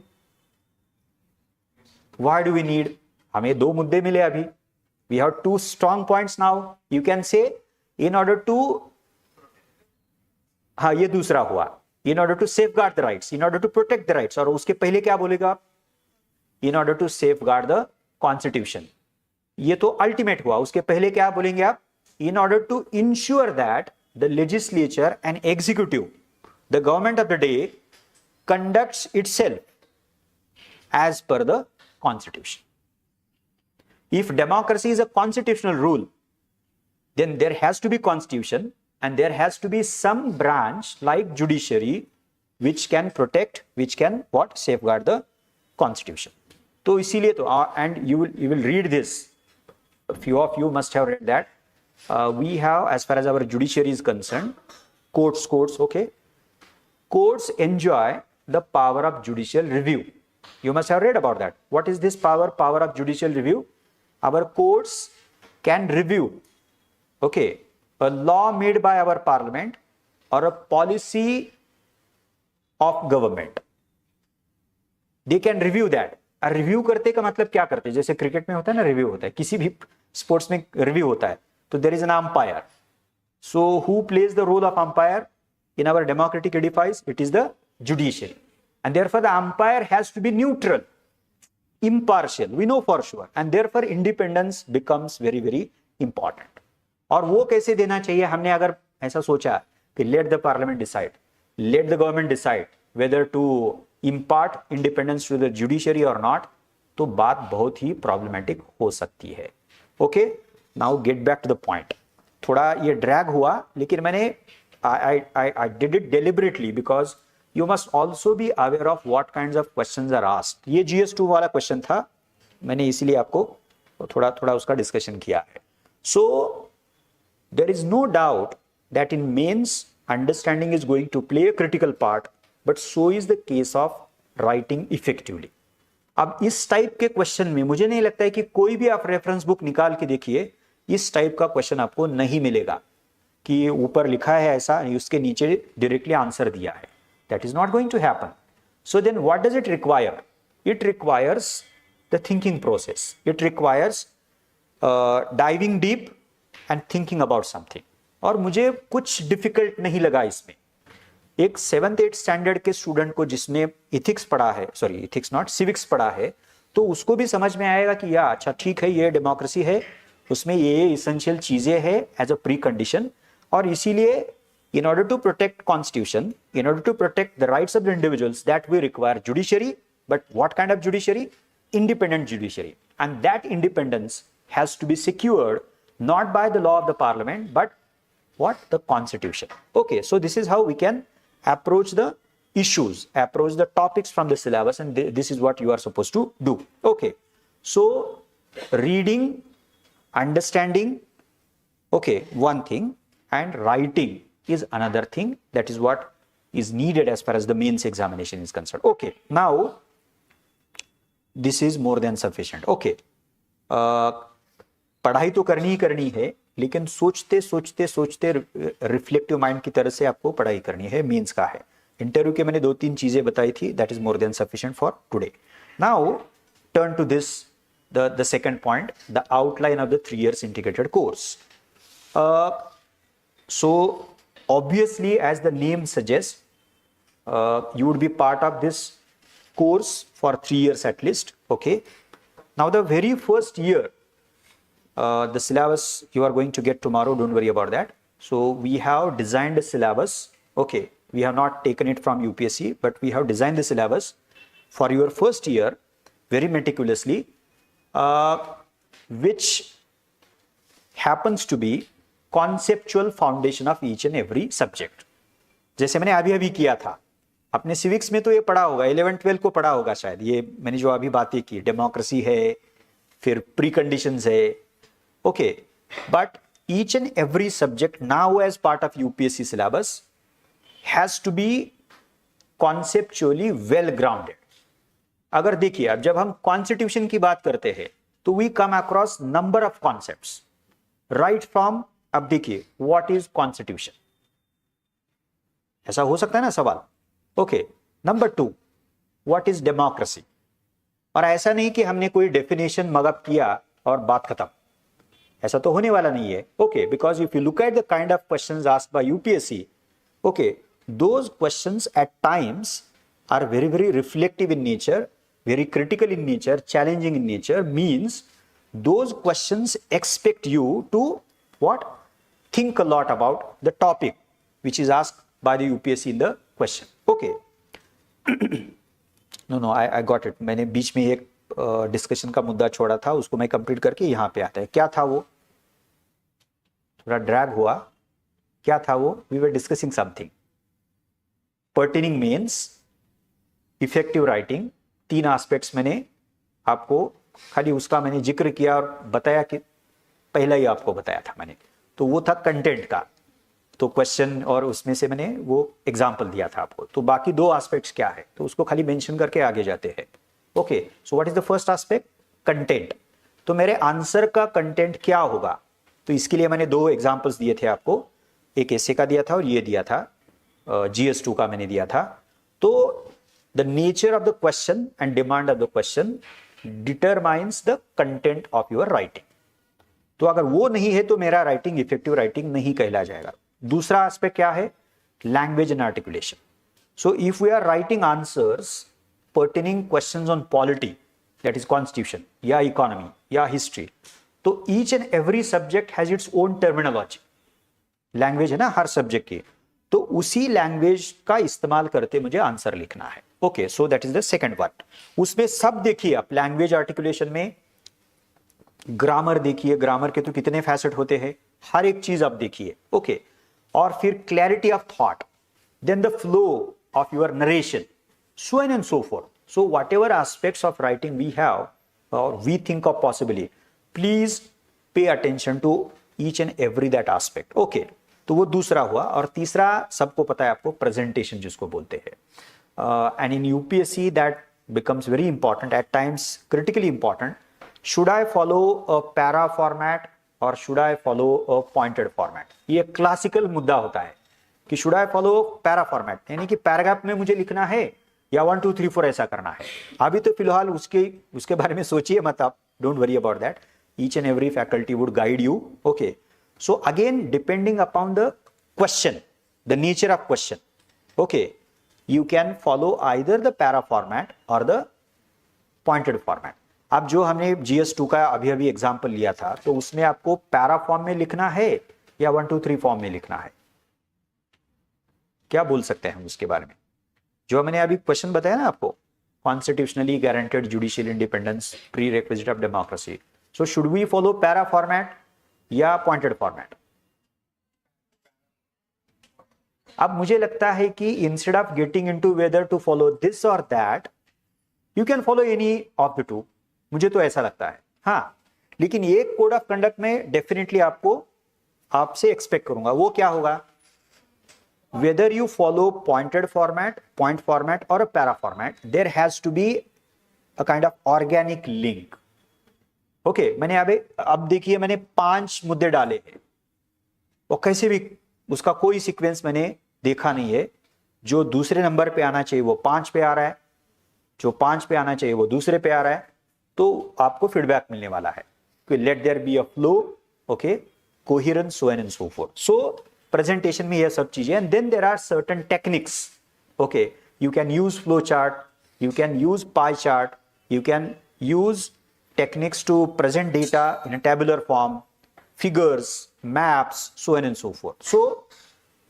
A: Why do we need? हमें दो मुद्दे मिले अभी. We have two strong points now. You can say in order to, हाँ ये दूसरा हुआ, in order to safeguard the rights, in order to protect the rights. और उसके पहले क्या बोलेगा आप? In order to safeguard the constitution. ये तो अल्टीमेट हुआ। उसके पहले क्या बोलेंगे आप? In order to ensure that the legislature and executive, the government of the day, conducts itself as per the constitution. If democracy is a constitutional rule, then there has to be constitution and there has to be some branch like judiciary which can protect, which can what? Safeguard the constitution. तो इसीलिए तो and you will read this. A few of you must have read that. We have, as far as our judiciary is concerned, courts, okay. Courts enjoy the power of judicial review. You must have read about that. What is this power of judicial review? Our courts can review, okay, a law made by our parliament or a policy of government. They can review that. और review करते का मतलब क्या करते हैं? जैसे cricket में होता है ना, रिव्यू होता है, किसी भी स्पोर्ट्स में रिव्यू होता है, तो there is an umpire. So who plays the role of umpire in our democratic edifice? It is the judiciary, and therefore the umpire has to be neutral, impartial, we know for sure, and therefore independence becomes very very important. और वो कैसे देना चाहिए? हमने अगर ऐसा सोचा कि let the parliament decide, let the government decide whether to impart independence to the judiciary or not, तो बात बहुत ही problematic हो सकती है. Okay, now get back to the point. थोड़ा ये drag हुआ, लेकिन मैंने I did it deliberately because you must also be aware of what kinds of questions are asked. ये GS2 वाला क्वेश्चन था, मैंने इसीलिए आपको थोड़ा थोड़ा उसका डिस्कशन किया है. So there is no doubt that in mains understanding is going to play a critical part, but so is the case of writing effectively. अब इस टाइप के क्वेश्चन में मुझे नहीं लगता है कि कोई भी आप रेफरेंस बुक निकाल के देखिए, इस टाइप का क्वेश्चन आपको नहीं मिलेगा कि ऊपर लिखा है ऐसा, उसके नीचे डायरेक्टली आंसर दिया है. That is not going to happen. So then what does it require? It requires the thinking process. It requires diving deep and thinking about something. और मुझे कुछ डिफिकल्ट नहीं लगा इसमें. एक 7th-8th स्टैंडर्ड के स्टूडेंट को जिसने इथिक्स पढ़ा है, सॉरी इथिक्स नॉट, सिविक्स पढ़ा है, तो उसको भी समझ में आएगा कि या अच्छा ठीक है, ये डेमोक्रेसी है, उसमें ये इसेंशियल चीजें हैं एज अ प्री कंडीशन, और इसीलिए in order to protect constitution, in order to protect the rights of the individuals, that we require judiciary. But what kind of judiciary? Independent judiciary. And that independence has to be secured not by the law of the parliament, but what? The constitution. Okay, so this is how we can approach the issues, approach the topics from the syllabus, and this is what you are supposed to do. Okay, so reading, understanding, okay, one thing, and writing is another thing. That is what is needed as far as the mains examination is concerned. Okay, now this is more than sufficient. Okay, पढ़ाई तो करनी ही करनी है, लेकिन सोचते सोचते सोचते reflective mind की तरह से आपको पढ़ाई करनी है. मेंस का है, इंटरव्यू के मैंने 2-3 चीजें बताई थी. That is more than sufficient for today. Now turn to this, the second point, the outline of the 3 years integrated course. So obviously, as the name suggests, you would be part of this course for 3 years at least. Okay, now the very first year, the syllabus you are going to get tomorrow, don't worry about that. So we have designed a syllabus. Okay, we have not taken it from UPSC, but we have designed the syllabus for your first year very meticulously, which happens to be conceptual foundation of each and every subject. जैसे मैंने अभी किया था, अपने civics में तो ये पढ़ा होगा, 11th-12th को पढ़ा होगा शायद, ये मैंने जो अभी बातें की, डेमोक्रेसी है, फिर प्री कंडीशंस है. Okay, but each and every subject now as part of UPSC syllabus has to be conceptually well grounded. अगर देखिए, अब जब हम कॉन्स्टिट्यूशन की बात करते हैं तो we come across number of concepts right from, अब देखिए, व्हाट इज कॉन्स्टिट्यूशन, ऐसा हो सकता है ना सवाल. Okay, number 2, what is democracy. और ऐसा नहीं कि हमने कोई डेफिनेशन मगअप किया और बात खत्म, ऐसा तो होने वाला नहीं है. Okay, because if you look at the kind of questions asked by UPSC, okay, those questions eight times are very very reflective in nature, very critical in nature, challenging in nature, means those questions expect you to what? Think a lot about the topic which is asked by the UPSC in the question. Okay. No, I got it. मैंने बीच में एक discussion का मुद्दा छोड़ा था, उसको मैं complete करके यहाँ पे आता है. क्या था वो? थोड़ा ड्रैग हुआ. क्या था वो? We were discussing something. Pertaining means, effective writing, 3 aspects मैंने आपको खाली उसका मैंने जिक्र किया और बताया कि पहला ही आपको बताया था मैंने. तो वो था कंटेंट का, तो क्वेश्चन और उसमें से मैंने वो एग्जांपल दिया था आपको. तो बाकी 2 एस्पेक्ट्स क्या है, तो उसको खाली मेंशन करके आगे जाते हैं. Okay, so what is the first aspect? Content. तो मेरे आंसर का कंटेंट क्या होगा? तो इसके लिए मैंने 2 एग्जांपल्स दिए थे आपको. एक ऐसे का दिया था और ये दिया था, GS2 का मैंने दिया था. तो the nature of the question and demand of the question determines the content of your writing. तो अगर वो नहीं है तो मेरा राइटिंग इफेक्टिव राइटिंग नहीं कहला जाएगा. दूसरा एस्पेक्ट क्या है? Language and articulation. So if we are writing answers pertaining questions on polity, that is constitution या इकोनॉमी या हिस्ट्री, तो each and every subject has its own terminology. Language है ना हर सब्जेक्ट की, तो उसी लैंग्वेज का इस्तेमाल करते मुझे आंसर लिखना है. Okay, so that is the second one. उसमें सब देखिए आप, लैंग्वेज आर्टिकुलेशन में ग्रामर देखिए, ग्रामर के तो कितने फैसेट होते हैं, हर एक चीज आप देखिए. ओके, और फिर clarity of thought, then the flow of your narration, so on and so forth. So whatever aspects of writing we have or we think of possibly, please pay attention to each and every that aspect. Okay, तो वो दूसरा हुआ. और तीसरा सबको पता है आपको, प्रेजेंटेशन जिसको बोलते हैं. And in UPSC that becomes very important, at times critically important. Should I follow a para format or should I follow a pointed format? ये क्लासिकल मुद्दा होता है कि should I follow para format, यानी कि पैराग्राफ में मुझे लिखना है या 1 2 3 4 ऐसा करना है. अभी तो फिलहाल उसके बारे में सोचिए मत आप. Don't worry about that. Each and every faculty would guide you. Okay, so again depending upon the question, the nature of question, okay, you can either either the para format or the pointed format. अब जो हमने GS2 का अभी example लिया था, तो उसमें आपको पैरा फॉर्म में लिखना है या 1 2 3 फॉर्म में लिखना है? क्या बोल सकते हैं हम उसके बारे में? जो मैंने अभी क्वेश्चन बताया ना आपको, constitutionally guaranteed judicial independence, prerequisite of democracy. So should we follow para format या पॉइंटेड फॉर्मेट? अब मुझे लगता है कि instead of getting into whether to follow this और that, you can follow any of the two. मुझे तो ऐसा लगता है. हाँ, लेकिन एक कोड ऑफ कंडक्ट में डेफिनेटली आपसे एक्सपेक्ट करूंगा. वो क्या होगा? Whether you follow pointed format, point format or a para format, there has to be a kind of organic link. Okay, मैंने अब देखिए मैंने 5 मुद्दे डाले हैं और कैसे भी उसका कोई सीक्वेंस मैंने देखा नहीं है. जो दूसरे नंबर पे आना चाहिए वो 5 पे आ रहा है, जो 5 पे आना चाहिए वो दूसरे पे आ रहा है. तो आपको फीडबैक मिलने वाला है कि let there be a flow, okay, coherence, so and so forth. So presentation में ये सब चीजें. And then there are certain techniques. Okay, you can use flow chart, you can use pie chart, you can use techniques to present data in a tabular form, figures, maps, so on and so forth. So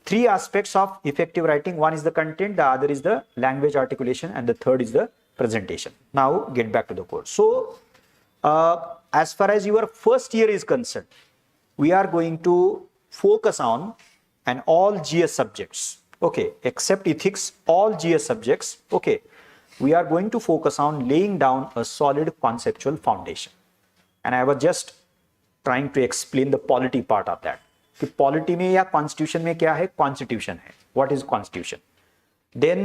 A: 3 aspects of effective writing. One is the content, the other is the language articulation, and the third is the presentation. Now get back to the course. So as far as your first year is concerned, we are going to focus on and all GS subjects, okay, except ethics, all GS subjects, okay, we are going to focus on laying down a solid conceptual foundation. And I was just trying to explain the polity part of that. कि polity में या constitution में क्या है? Constitution है. What is constitution? Then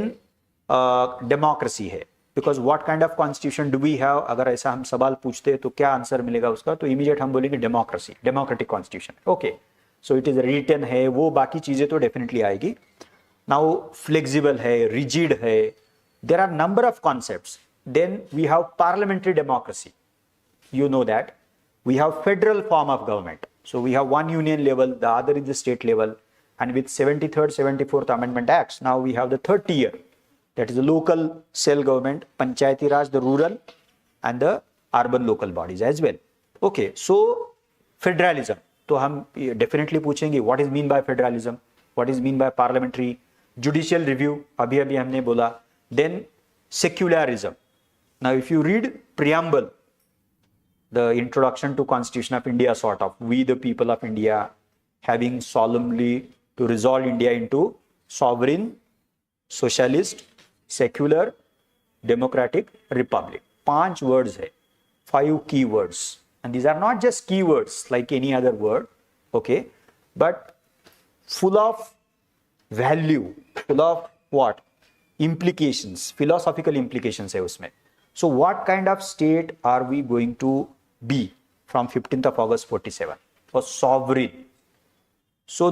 A: democracy है. Because what kind of constitution do we have? अगर ऐसा हम सवाल पूछते हैं तो क्या आंसर मिलेगा उसका? तो immediate हम बोलेंगे democracy, democratic constitution. Okay. So it is written है, वो बाकी चीजें तो definitely आएगी. Now flexible है, rigid है. There are number of concepts. Then we have parliamentary democracy. You know that. We have federal form of government. So we have one union level, the other is the state level. And with 73rd, 74th Amendment Acts, now we have the third tier. That is the local cell government, Panchayati Raj, the rural, and the urban local bodies as well. Okay, so federalism, तो हम definitely पूछेंगे what is mean by federalism, what is mean by parliamentary, judicial review अभी अभी हमने बोला, then secularism. Now if you read preamble, the introduction to Constitution of India, sort of, we the people of India having solemnly to resolve India into sovereign, socialist, secular, democratic republic. 5 words है, 5 key words, and these are not just keywords like any other word, okay, but full of value, full of what implications, philosophical implications है उसमें. So what kind of state are we going to be from 15th of August 47? For sovereign. So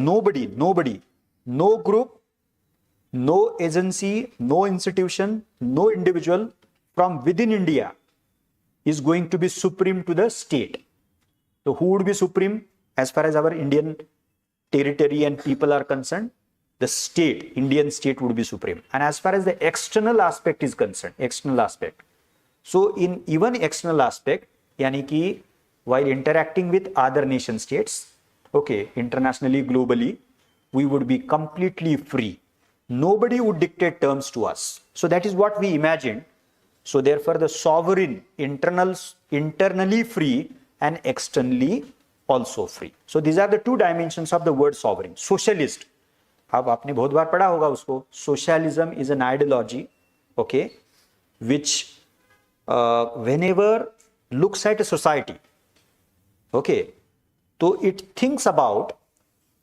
A: nobody, no group, no agency, no institution, no individual from within India is going to be supreme to the state. So who would be supreme as far as our Indian territory and people are concerned? The state, Indian state would be supreme. And as far as the external aspect is concerned, external aspect, so in even external aspect, yani ki while interacting with other nation states, okay, internationally, globally, we would be completely free. Nobody would dictate terms to us. So that is what we imagined. So therefore the sovereign, internally free and externally also free. So these are the 2 dimensions of the word sovereign. Socialist, अब आपने बहुत बार पढ़ा होगा उसको. Socialism is an ideology, okay, which whenever looks at a society, okay, so it thinks about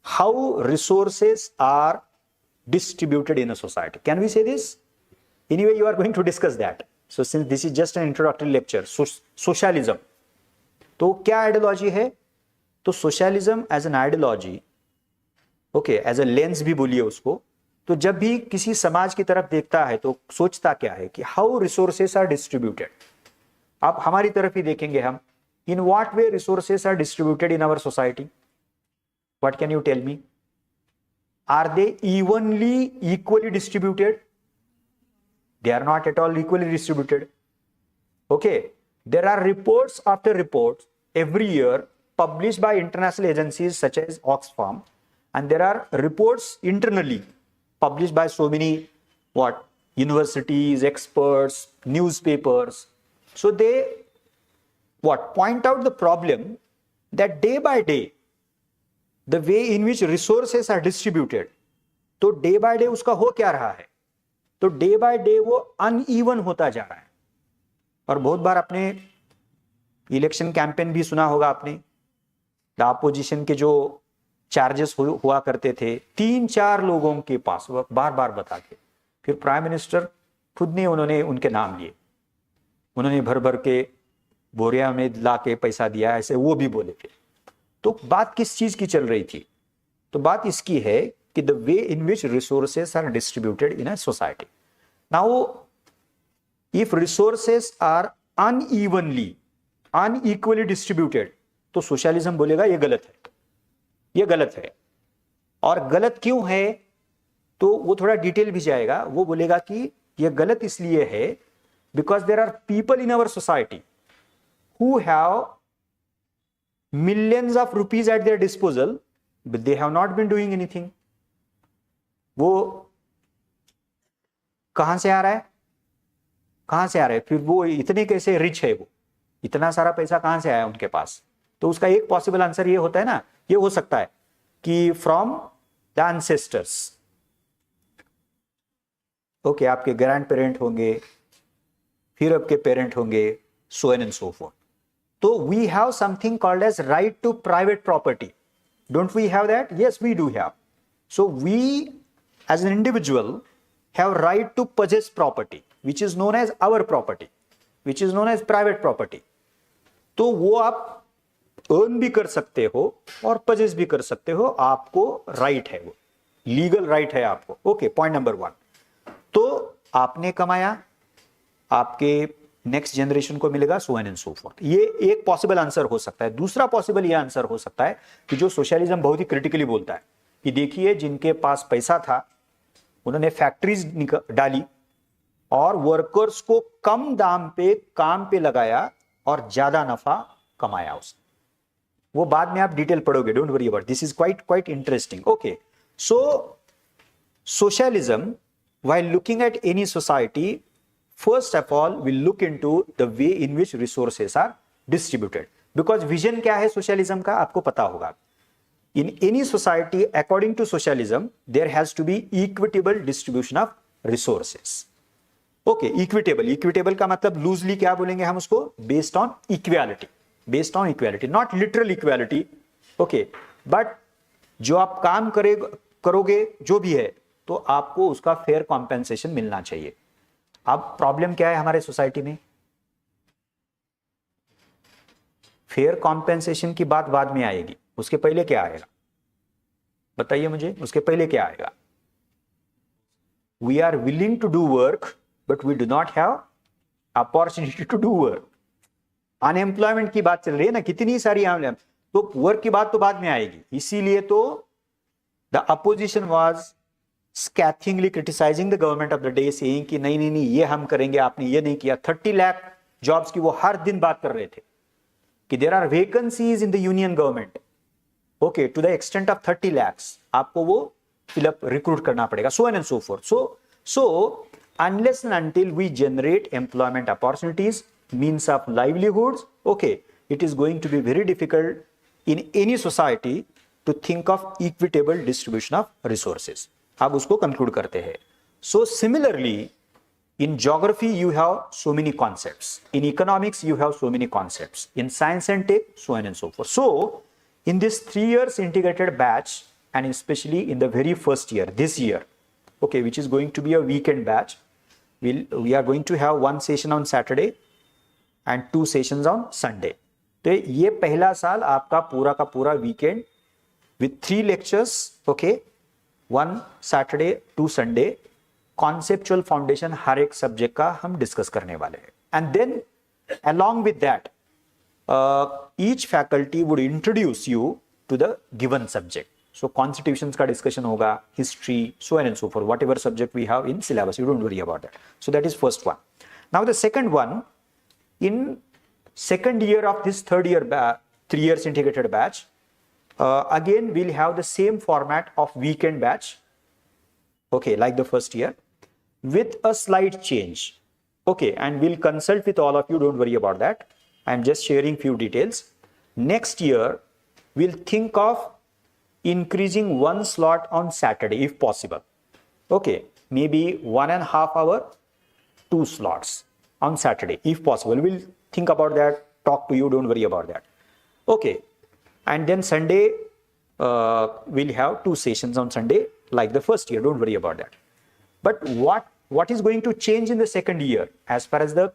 A: how resources are distributed in a society. Can we say this? Anyway, you are going to discuss that. So since this is just an introductory lecture, socialism, तो क्या ideology है? तो socialism as an ideology, okay, as a lens भी बोलिए उसको. तो जब भी किसी समाज की तरफ देखता है तो सोचता क्या है कि हाउ रिसोर्सेस आर डिस्ट्रीब्यूटेड. अब हमारी तरफ ही देखेंगे हम, in what way resources are distributed in our society. What can you tell me? Are they evenly equally distributed? They are not at all equally distributed. Okay, there are reports after reports every year published by international agencies such as Oxfam, and there are reports internally published by so many universities, experts, newspapers. So they point out the problem that day by day the way in which resources are distributed, तो day by day उसका हो क्या रहा है, तो day by day वो uneven होता जा रहा है. और बहुत बार आपने इलेक्शन कैंपेन भी सुना होगा आपने, द अपोजिशन के जो चार्जेस हुआ करते थे 3-4 लोगों के पास, वो बार बार बता के फिर प्राइम मिनिस्टर खुद ने उन्होंने उनके नाम लिए, उन्होंने भर भर के बोरिया में ला के पैसा दिया, ऐसे वो भी बोले थे. तो बात किस चीज की चल रही थी? तो बात इसकी है कि the way in which resources are distributed in a society. Now if resources are unevenly, unequally distributed, तो सोशलिज्म बोलेगा ये गलत है, ये गलत है. और गलत क्यों है तो वो थोड़ा डिटेल भी जाएगा. वो बोलेगा कि ये गलत इसलिए है because there are people in our society who have millions of rupees at their disposal, but they have not been doing anything. वो कहां से आ रहा है, कहां से आ रहा है, फिर वो इतने कैसे रिच है, वो इतना सारा पैसा कहां से आया उनके पास? तो उसका एक पॉसिबल आंसर ये होता है ना, ये हो सकता है कि फ्रॉम द एंसेस्टर्स. ओके, आपके ग्रैंड पेरेंट होंगे, फिर आपके पेरेंट होंगे, so on and so forth. So we have something called as right to private property. Don't we have that? Yes, we do have. So we as an individual have right to possess property, which is known as our property, which is known as private property. तो वो आप earn भी कर सकते हो और possess भी कर सकते हो, आपको right है, वो legal right है आपको. Okay, point number 1. तो आपने कमाया, आपके नेक्स्ट जनरेशन को मिलेगा, सो ऑन एंड सो फोर्थ. ये एक पॉसिबल आंसर हो सकता है. दूसरा पॉसिबल ये आंसर हो सकता है कि जो सोशलिज्म बहुत ही क्रिटिकली बोलता है कि देखिए जिनके पास पैसा था उन्होंने फैक्ट्रीज डाली, और वर्कर्स को कम दाम पे काम पे लगाया और ज्यादा नफा कमाया उसने। वो बाद में आप डिटेल पढ़ोगे, don't worry about this, is quite interesting. Okay, so socialism, while looking at any society, first of all will look into the way in which resources are distributed, because vision क्या है socialism का आपको पता होगा। In any society, according to socialism, there has to be equitable distribution of resources. Okay, equitable का मतलब loosely क्या बोलेंगे हम उसको, based on equality, not literal equality. Okay, but जो आप काम करोगे जो भी है, तो आपको उसका फेयर कॉम्पेंसेशन मिलना चाहिए। अब प्रॉब्लम क्या है हमारे सोसाइटी में, फेयर कॉम्पेंसेशन की बात बाद में आएगी, उसके पहले क्या आएगा बताइए मुझे, उसके पहले क्या आएगा? We are willing to do work but we do not have opportunity to do work. Unemployment की बात चल रही है ना, कितनी सारी, तो वर्क की बात तो बाद में आएगी। इसीलिए तो the opposition was scathingly criticizing the government of the day, saying कि नहीं ये हम करेंगे, आपने ये नहीं किया। 30 लाख जॉब्स की वो हर दिन बात कर रहे थे कि there are vacancies in the union government, okay, to the extent of 30 lakhs आपको वो फिलअप रिक्रूट करना पड़ेगा, so on and so forth. So unless and until we generate employment opportunities, means of livelihoods, okay, it is going to be very difficult in any society to think of equitable distribution of resources. अब उसको conclude करते हैं। So similarly in geography you have so many concepts, in economics you have so many concepts, in science and tech, so on and so forth. So in this 3 years integrated batch, and especially in the very first year, this year, okay, which is going to be a weekend batch, we are going to have 1 session on Saturday and 2 sessions on Sunday. तो ये पहला साल आपका पूरा का पूरा weekend with 3 lectures, okay, 1 Saturday 2 Sunday, conceptual foundation हर एक सब्जेक्ट का हम डिस्कस करने वाले हैं। And then along with that each faculty would introduce you to the given subject. So constitutions का discussion होगा, history, so on and so forth, whatever subject we have in syllabus, you don't worry about that. So that is first one. Now the second one, in second year of this third year 3 years integrated batch, again we'll have the same format of weekend batch, okay, like the first year, with a slight change, okay, and we'll consult with all of you, don't worry about that, I'm just sharing few details. Next year we'll think of increasing 1 slot on Saturday if possible, okay, maybe 1.5 hour 2 slots on Saturday if possible. We'll think about that, talk to you, don't worry about that, okay. And then Sunday we'll have 2 sessions on Sunday like the first year, don't worry about that. But what is going to change in the second year as far as the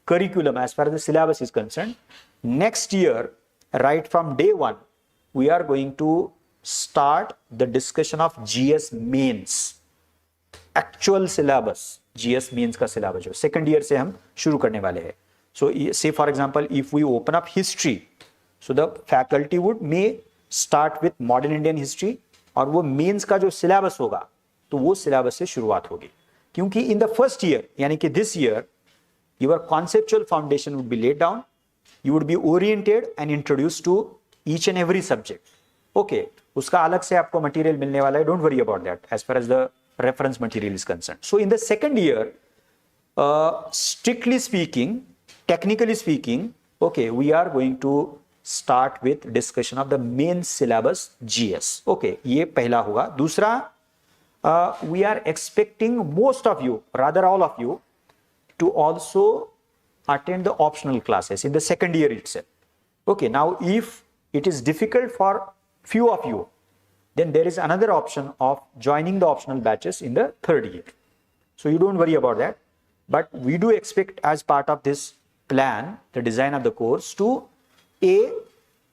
A: curriculum, as far as the syllabus is concerned? Next year, right from day 1, we are going to start the discussion of GS mains, actual syllabus, GS mains का syllabus जो second year से हम शुरू करने वाले हैं. So say for example, if we open up history, so the faculty may start with modern Indian history, और वो मेंस का जो सिलेबस होगा तो वो सिलेबस से शुरुआत होगी, क्योंकि इन द फर्स्ट ईयर यानी कि this year your conceptual foundation would be laid down, you would be oriented and introduce to each and every subject, okay. उसका अलग से आपको मटेरियल मिलने वाला है, don't worry about that as far as the reference material is concern. So in the second year, strictly speaking, technically speaking, okay, we are going to start with discussion of the main syllabus GS, okay, ये पहला होगा. दूसरा, we are expecting most of you, rather all of you, to also attend the optional classes in the second year itself, okay. Now if it is difficult for few of you, then there is another option of joining the optional batches in the third year, so you don't worry about that. But we do expect as part of this plan, the design of the course, to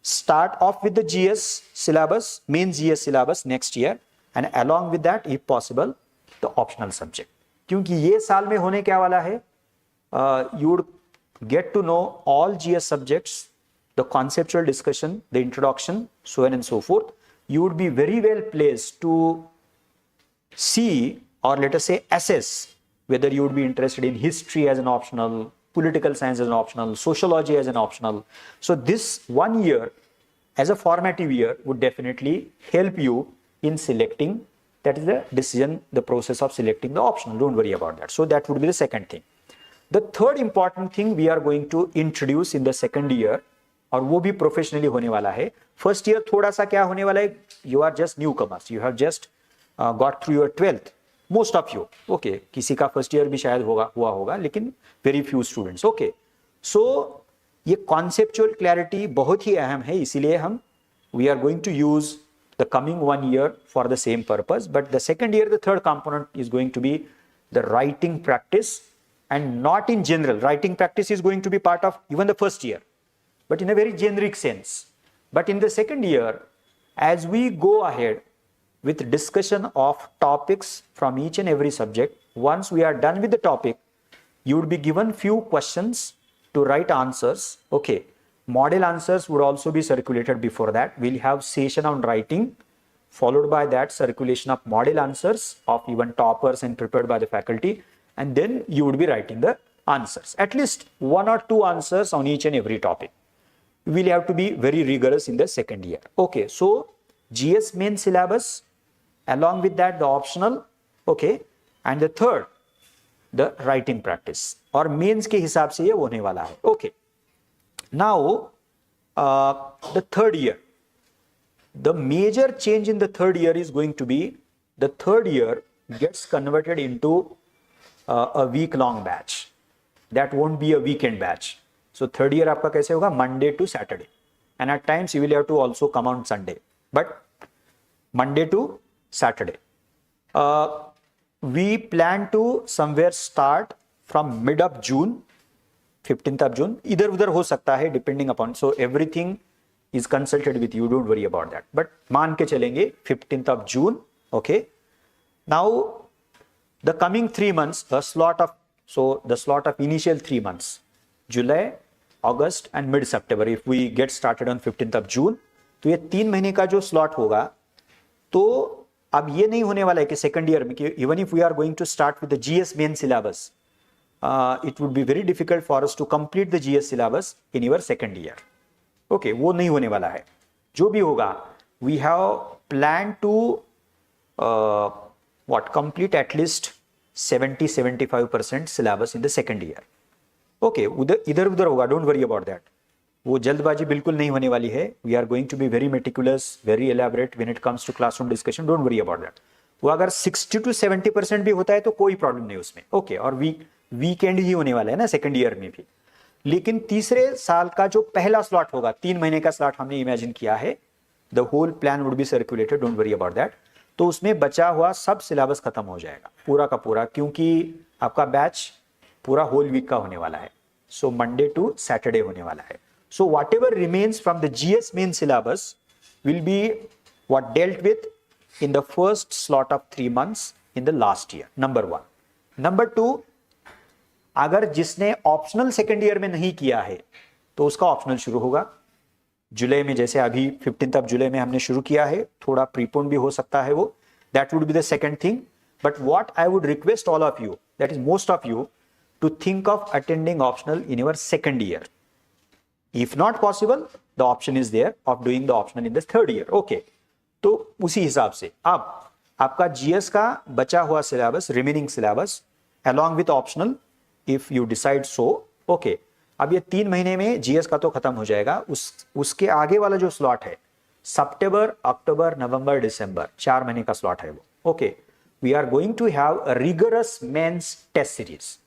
A: start off with the GS syllabus, main GS syllabus next year, and along with that, if possible, the optional subject. क्योंकि ये साल में होने क्या वाला है, you would get to know all GS subjects, the conceptual discussion, the introduction, so on and so forth. You would be very well placed to see, or let us say assess, whether you would be interested in history as an optional, political science as an optional, sociology as an optional. So this 1 year as a formative year would definitely help you in selecting, that is the decision, the process of selecting the optional. Don't worry about that. So that would be the second thing. The third important thing we are going to introduce in the second year, और वो भी professionally होने वाला है. First year थोड़ा सा क्या होने वाला है, you are just newcomers, you have just got through your 12th, most of you. Okay, किसी का फर्स्ट ईयर भी शायद हुआ होगा, लेकिन very few students. Okay, so ये कॉन्सेप्चुअल क्लैरिटी बहुत ही अहम है, इसीलिए हम we are going to use the coming 1 year for the same purpose. But the second year, the third component is going to be the writing practice, and not in general. Writing practice is going to be part of even the first year, but in a very generic sense. But in the second year, as we go ahead with discussion of topics from each and every subject, once we are done with the topic, you would be given few questions to write answers. Okay, model answers would also be circulated before that. We'll have session on writing, followed by that circulation of model answers of even toppers and prepared by the faculty, and then you would be writing the answers, at least 1 or 2 answers on each and every topic. We'll have to be very rigorous in the second year. Okay, so GS main syllabus, along with that the optional, okay, and the third the writing practice, और mains के हिसाब से ये होने वाला है. Okay, now the third year, the major change in the third year is going to be the third year gets converted into a week long batch. That won't be a weekend batch. So third year आपका कैसे होगा, Monday to Saturday, and at times you will have to also come on Sunday, but Monday to Saturday. We plan to somewhere start from mid of June, 15th of June. इधर उधर हो सकता है depending upon, so everything is consulted with you, don't worry about that, but मान के चलेंगे 15th of June. Okay, now the coming 3 months, the slot of initial 3 months, July, August and mid September, if we get started on 15th of June, तो ये 3 महीने का जो slot होगा, तो अब ये नहीं होने वाला है कि सेकंड ईयर में कि even if we are going to start with the GS main syllabus, it would be very difficult for us to complete the GS syllabus in your second year. Okay, वो नहीं होने वाला है. जो भी होगा, we have planned to complete at least 70-75% syllabus in the second year. Okay, इधर उधर होगा, don't worry about that. वो जल्दबाजी बिल्कुल नहीं होने वाली है. We are going to be very meticulous, very elaborate when it comes to classroom discussion. Don't worry about that. वो अगर 60 to 70% भी होता है तो कोई प्रॉब्लम नहीं उसमें. ओके, और वीकेंड ही होने वाला है ना सेकंड ईयर में भी. लेकिन तीसरे साल का जो पहला स्लॉट होगा, 3 महीने का स्लॉट हमने इमेजिन किया है, the whole plan would be circulated, don't worry about that. तो उसमें बचा हुआ सब सिलेबस खत्म हो जाएगा पूरा का पूरा, क्योंकि आपका बैच पूरा होल वीक का होने वाला है. सो मंडे टू सैटरडे होने वाला है. So what ever remains from the GS main syllabus will be what dealt with in the first slot of 3 months in the last year. Number 1. Number 2, अगर जिसने optional second year में नहीं किया है तो उसका ऑप्शनल शुरू होगा जुलाई में. जैसे अभी 15th of July में हमने शुरू किया है, थोड़ा प्रीपोन भी हो सकता है वो. That would be the second thing. But what I would request all of you, that is most of you, to think of attending optional in your second year. If not possible, the option is there of doing the optional in the third year. Okay, तो उसी हिसाब से अब आपका GS का बचा हुआ syllabus, remaining syllabus along with optional, if you decide so. Okay, अब ये 3 महीने में जीएस का तो खत्म हो जाएगा. उसके आगे वाला जो स्लॉट है, सितंबर, अक्टूबर, नवंबर, दिसंबर, 4 महीने का स्लॉट है वो. Okay, we are going to have a rigorous mains test series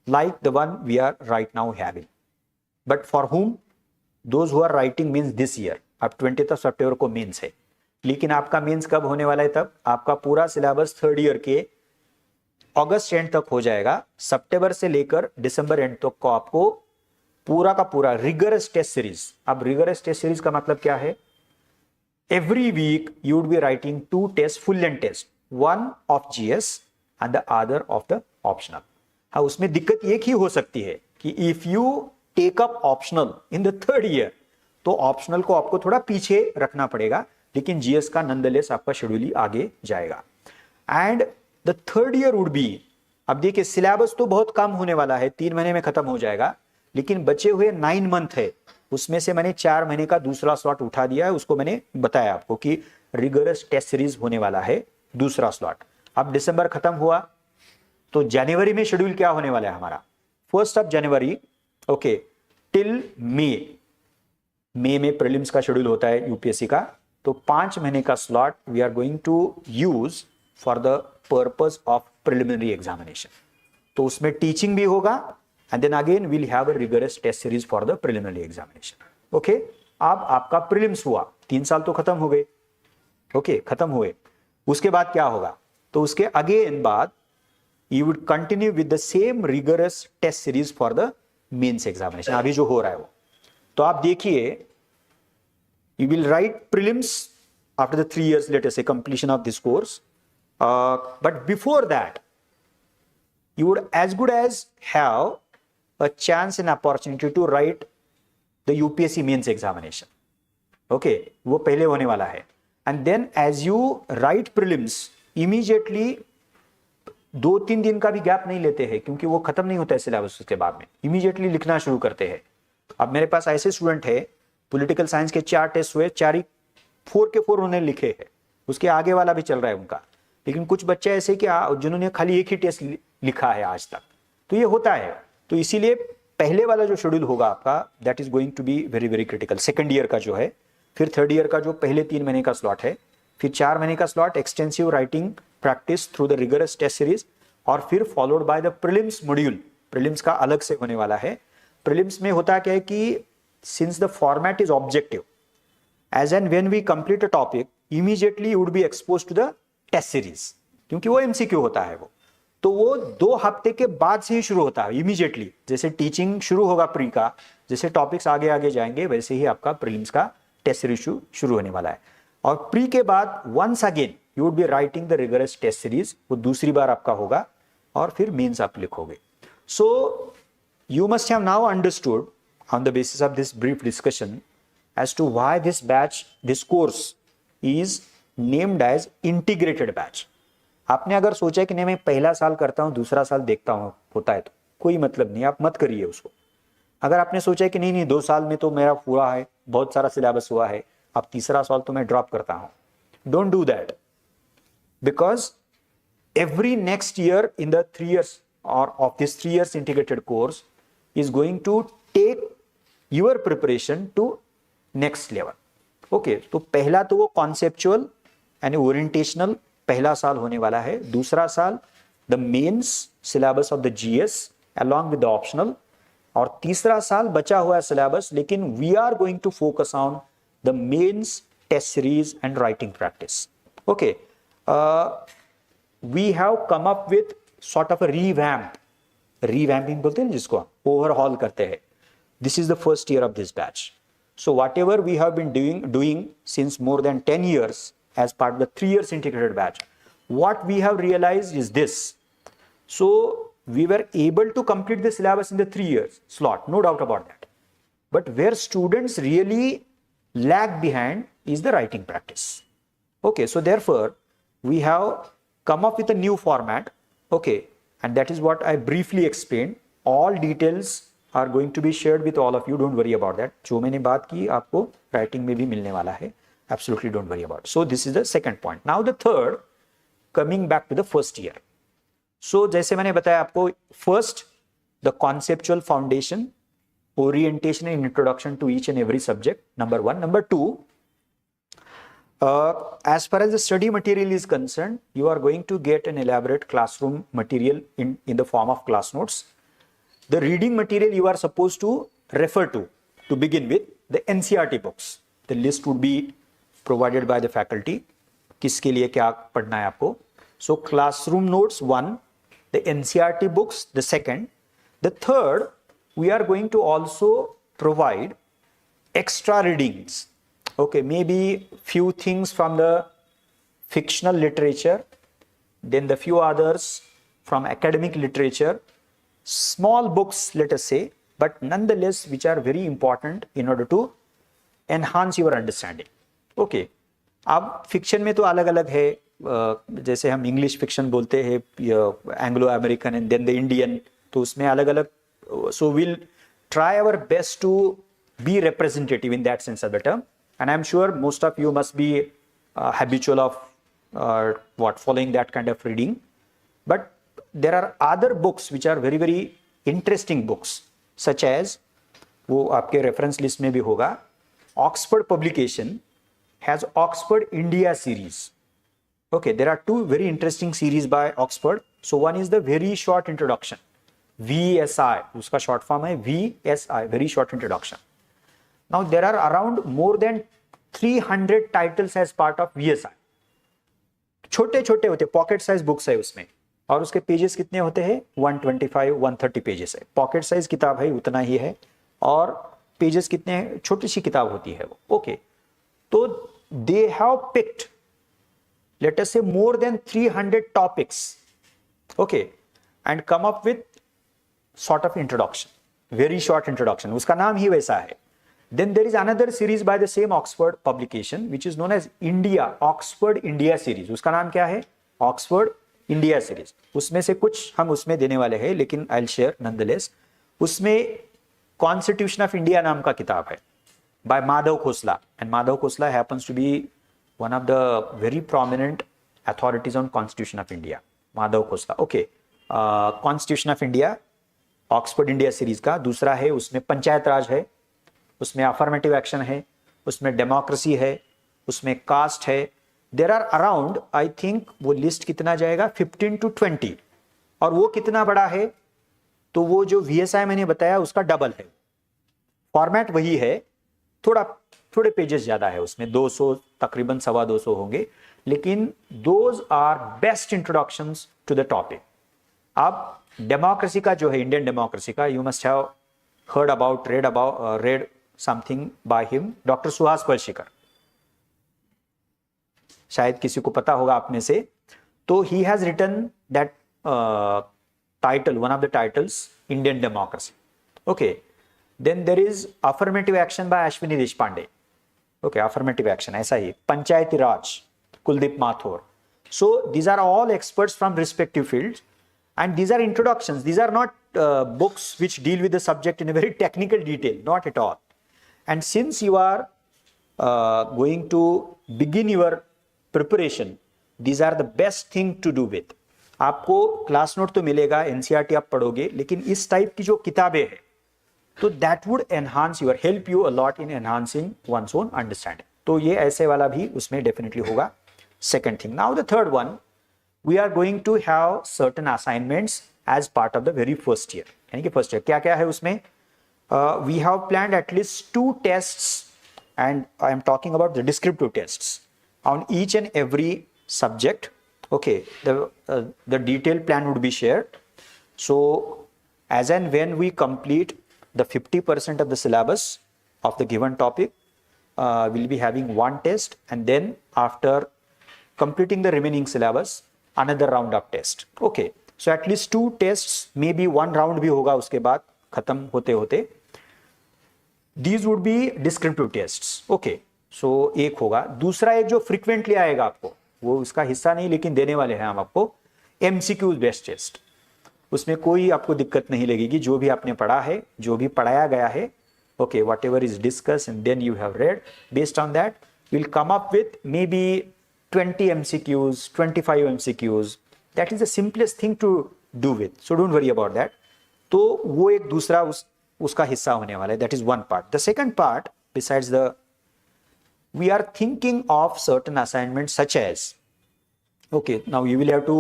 A: like the one we are right now having. But for whom, those who are writing mains this year, अब 20th of September को mains है. लेकिन आपका mains कब होने वाला है? तब आपका पूरा सिलेबस थर्ड ईयर के अगस्त एंड तक हो जाएगा. सितंबर से लेकर दिसंबर एंड तक को आपको पूरा का पूरा रिगरस टेस्ट सीरीज. अब रिगरस टेस्ट सीरीज का मतलब क्या है? Every week you would be writing 2 test, full length test, one of GS and the other of the optional. हाँ, उसमें दिक्कत एक ही हो सकती है कि if you take up optional in the third year, तो ऑप्शनल को आपको थोड़ा पीछे रखना पड़ेगा, लेकिन जीएस का नंदलेस आपका शेड्यूल ही आगे जाएगा. And the third year would be अब देखिए सिलेबस तो बहुत कम होने वाला है, 3 महीने में खत्म हो जाएगा, लेकिन बचे हुए 9 मंथ है, उसमें से मैंने 4 महीने का दूसरा स्लॉट उठा दिया है। उसको मैंने बताया आपको कि रिगरस टेस्ट सीरीज होने वाला है दूसरा स्लॉट। अब दिसंबर खत्म हुआ तो जनवरी में शेड्यूल क्या होने वाला है हमारा, 1 जनवरी ओके टिल मई में प्रीलिम्स का शेड्यूल होता है यूपीएससी का। तो 5 महीने का slot we are going to use for the purpose of preliminary examination. तो उसमें टीचिंग भी होगा and then again we'll have a rigorous test series for the preliminary examination. Okay, अब आपका प्रीलिम्स हुआ, 3 साल तो खत्म हो गए, ओके खत्म हुए। उसके बाद क्या होगा, तो उसके अगेन बाद you would continue with the same rigorous test series for the mains examination, अभी जो हो रहा है वो। तो आप देखिए, you will write prelims after the 3 years, let us say, completion of this course. But before that, you would as good as have a chance and opportunity to write the UPSC mains examination. Okay, वो पहले होने वाला है। And then as you write prelims, immediately 2-3 दिन का भी gap नहीं लेते हैं, क्योंकि वो खत्म नहीं होता है सिलेबस उसके बाद में, इमीडिएटली लिखना शुरू करते हैं। अब मेरे पास ऐसे स्टूडेंट है, पॉलिटिकल साइंस के 4 टेस्ट हुए, 4 ही 4 के 4 उन्होंने लिखे हैं, उसके आगे वाला भी चल रहा है उनका। लेकिन कुछ बच्चे ऐसे कि जिन्होंने खाली एक ही टेस्ट लिखा है आज तक, तो ये होता है। तो इसीलिए पहले वाला जो शेड्यूल होगा आपका, that is going to be very very critical. Second year का जो है, फिर थर्ड ईयर का जो पहले 3 महीने का स्लॉट है, फिर 4 महीने का slot extensive writing practice through the rigorous test series, और फिर followed by the prelims module. Prelims का अलग से होने वाला है। प्रीलिम्स में होता क्या है कि since the format is objective, as and when we complete a topic, immediately you would be exposed to the test series, क्योंकि वो MCQ होता है वो, तो वो 2 हफ्ते के बाद से ही शुरू होता है इमीडिएटली। जैसे टीचिंग शुरू होगा प्री का, जैसे टॉपिक्स आगे आगे जाएंगे, वैसे ही आपका प्रीलिम्स का टेस्ट सीरीज शुरू होने वाला है। और प्री के बाद once again you would be writing the rigorous test series, वो दूसरी बार आपका होगा, और फिर मेंस आप लिखोगे। So you must have now understood on the basis of this brief discussion as to why this batch, this course is named as integrated batch. आपने अगर सोचा है कि नहीं मैं पहला साल करता हूं, दूसरा साल देखता हूं होता है, तो कोई मतलब नहीं, आप मत करिए उसको। अगर आपने सोचा है कि नहीं 2 साल में तो मेरा पूरा है, बहुत सारा सिलेबस हुआ है, अब तीसरा साल तो मैं ड्रॉप करता हूं, don't do that, because every next year in the 3 years or of this 3 years integrated course is going to take your preparation to next level. Okay, तो पहला तो वो कॉन्सेप्चुअल यानी ओरिएंटेशनल पहला साल होने वाला है। दूसरा साल the mains syllabus of the GS along with the optional, और तीसरा साल बचा हुआ है सिलेबस, लेकिन we are going to focus on the mains test series and writing practice. Okay, we have come up with sort of a revamping बोलते हैं जिसको, ओवरहॉल करते हैं। This is the first year of this batch. So whatever we have been doing since more than 10 years as part of the 3 years integrated batch, what we have realized is this. So we were able to complete the syllabus in the 3 years slot, no doubt about that. But where students really lag behind is the writing practice. Okay, so therefore we have come up with a new format. Okay, and that is what I briefly explained. All details are going to be shared with all of you, don't worry about that. जो मैंने बात की आपको writing में भी मिलने वाला है, absolutely don't worry about it. So this is the second point. Now the third, coming back to the first year. So जैसे मैंने बताया आपको, first the conceptual foundation, orientation and introduction to each and every subject, number 1. Number 2, as far as the study material is concerned, you are going to get an elaborate classroom material in the form of class notes. The reading material you are supposed to refer to begin with, the NCERT books. The list would be provided by the faculty. किसके लिए क्या पढ़ना है आपको. So classroom notes 1, the NCERT books the 2nd. The 3rd, we are going to also provide extra readings. Okay, maybe few things from the fictional literature, then the few others from academic literature. Small books, let us say, but nonetheless which are very important in order to enhance your understanding. Okay, अब fiction में तो अलग अलग है, जैसे हम English fiction बोलते हैं, Anglo American and then the Indian, तो उसमें अलग अलग, so will try our best to be representative in that sense of the term. And I'm sure most of you must be habitual of following that kind of reading. But there are other books which are very very interesting books, such as, वो आपके reference list में भी होगा, Oxford publication has Oxford India series. Okay, there are two very interesting series by Oxford. So one is the very short introduction, VSI, उसका short form है VSI, very short introduction. Now there are around more than 300 titles as part of VSI. छोटे छोटे होते, pocket size books है उसमें, और उसके pages कितने होते हैं, 125 130 पेजेस है, पॉकेट साइज किताब है उतना ही है, और पेजेस कितने हैं, छोटी सी किताब होती है वो. ओके, तो they have picked let us say more than 300 topics, okay, and come up with sort of introduction, very short introduction, उसका नाम ही वैसा है. Then there is another series by the same Oxford publication which is known as India, Oxford India series. उसका नाम क्या है, Oxford India series. उसमें से कुछ हम उसमें देने वाले हैं, लेकिन I'll share nonetheless. उसमें Constitution of India नाम का किताब है by Madhav Khosla, and Madhav Khosla happens to be one of the very prominent authorities on Constitution of India. Madhav Khosla, okay. Constitution of India, Oxford India series का दूसरा है, उसमें पंचायत राज है, उसमें अफर्मेटिव एक्शन है, उसमें डेमोक्रेसी है, उसमें कास्ट है. There are around, I think वो लिस्ट कितना जाएगा, 15 to 20, और वो कितना बड़ा है, तो वो जो VSI मैंने बताया उसका डबल है. फॉर्मेट वही है, थोड़े पेजेस ज्यादा है उसमें, 200 तकरीबन 225 होंगे, लेकिन those are best introductions to the topic. आप डेमोक्रेसी का जो है, इंडियन डेमोक्रेसी का, you must have heard about, read something by him, doctor Suhas Palshikar, शायद किसी को पता होगा आप में से. तो he has written that title, one of the titles, Indian democracy. Okay, then there is affirmative action by Ashwini Deshpande. Okay, affirmative action ऐसा ही, panchayati raj, Kuldeep Mathur. So these are all experts from respective fields. And these are introductions. These are not books which deal with the subject in a very technical detail, not at all. And since you are going to begin your preparation, these are the best thing to do with. आपको class note तो मिलेगा, NCERT आप पढ़ोगे, लेकिन इस type की जो किताबें हैं, तो that would enhance your, help you a lot in enhancing one's own understanding. तो ये ऐसे वाला भी उसमें definitely होगा. Second thing. Now the third one, we are going to have certain assignments as part of the very first year. यानी कि first year क्या क्या है उसमें, we have planned at least 2 tests, and I am talking about the descriptive tests on each and every subject. Okay, the detailed plan would be shared. So as and when we complete the 50% of the syllabus of the given topic, we'll be having one test, and then after completing the remaining syllabus, another round of test. Okay, so at least 2 tests, maybe 1 round भी होगा उसके बाद खत्म होते होते. These would be descriptive tests. Okay, so एक होगा. दूसरा एक जो frequently आएगा आपको, वो उसका हिस्सा नहीं लेकिन देने वाले हैं हम आपको, MCQ बेस्ड टेस्ट. उसमें कोई आपको दिक्कत नहीं लगेगी, जो भी आपने पढ़ा है, जो भी पढ़ाया गया है, okay, whatever is discussed and then you have read, based on that we'll come up with maybe 20 MCQs, 25 MCQs. That is the simplest thing to do with. So don't worry about that. तो वो एक दूसरा उसका हिस्सा होने वाला है. That is one part. The second part, besides the, we are thinking of certain assignments such as, okay, now you will have to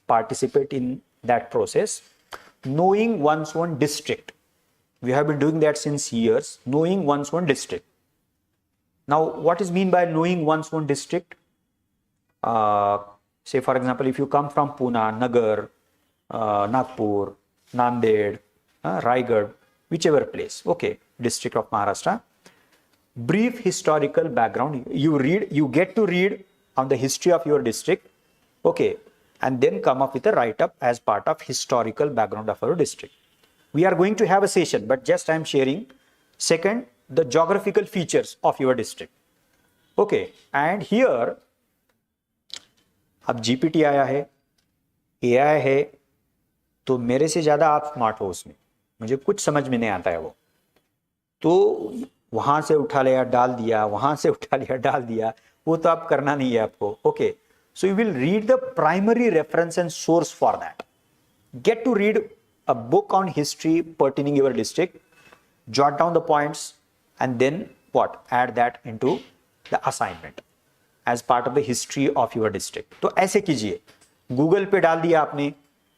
A: participate in that process. Knowing one's own district. We have been doing that since years. Knowing one's own district. Now, what is mean by knowing one's own district? Say, for example, if you come from Pune, Nagar, Nagpur, Nanded, Raigad, whichever place, okay, district of Maharashtra, brief historical background. You get to read on the history of your district, okay, and then come up with a write-up as part of historical background of our district. We are going to have a session, but just I am sharing. Second, the geographical features of your district. Okay, and here अब GPT आया है, AI है, तो मेरे से ज़्यादा आप smart हो उसमें, मुझे कुछ समझ में नहीं आता है वो, तो वहाँ से उठा लिया डाल दिया, वहाँ से उठा लिया डाल दिया, वो तो आप करना नहीं है आपको. Okay, so you will read the primary reference and source for that. Get to read a book on history pertaining your district, jot down the points, and then what? Add that into the assignment as part of the history of your district. तो ऐसे कीजिए, Google पे डाल दिया आपने,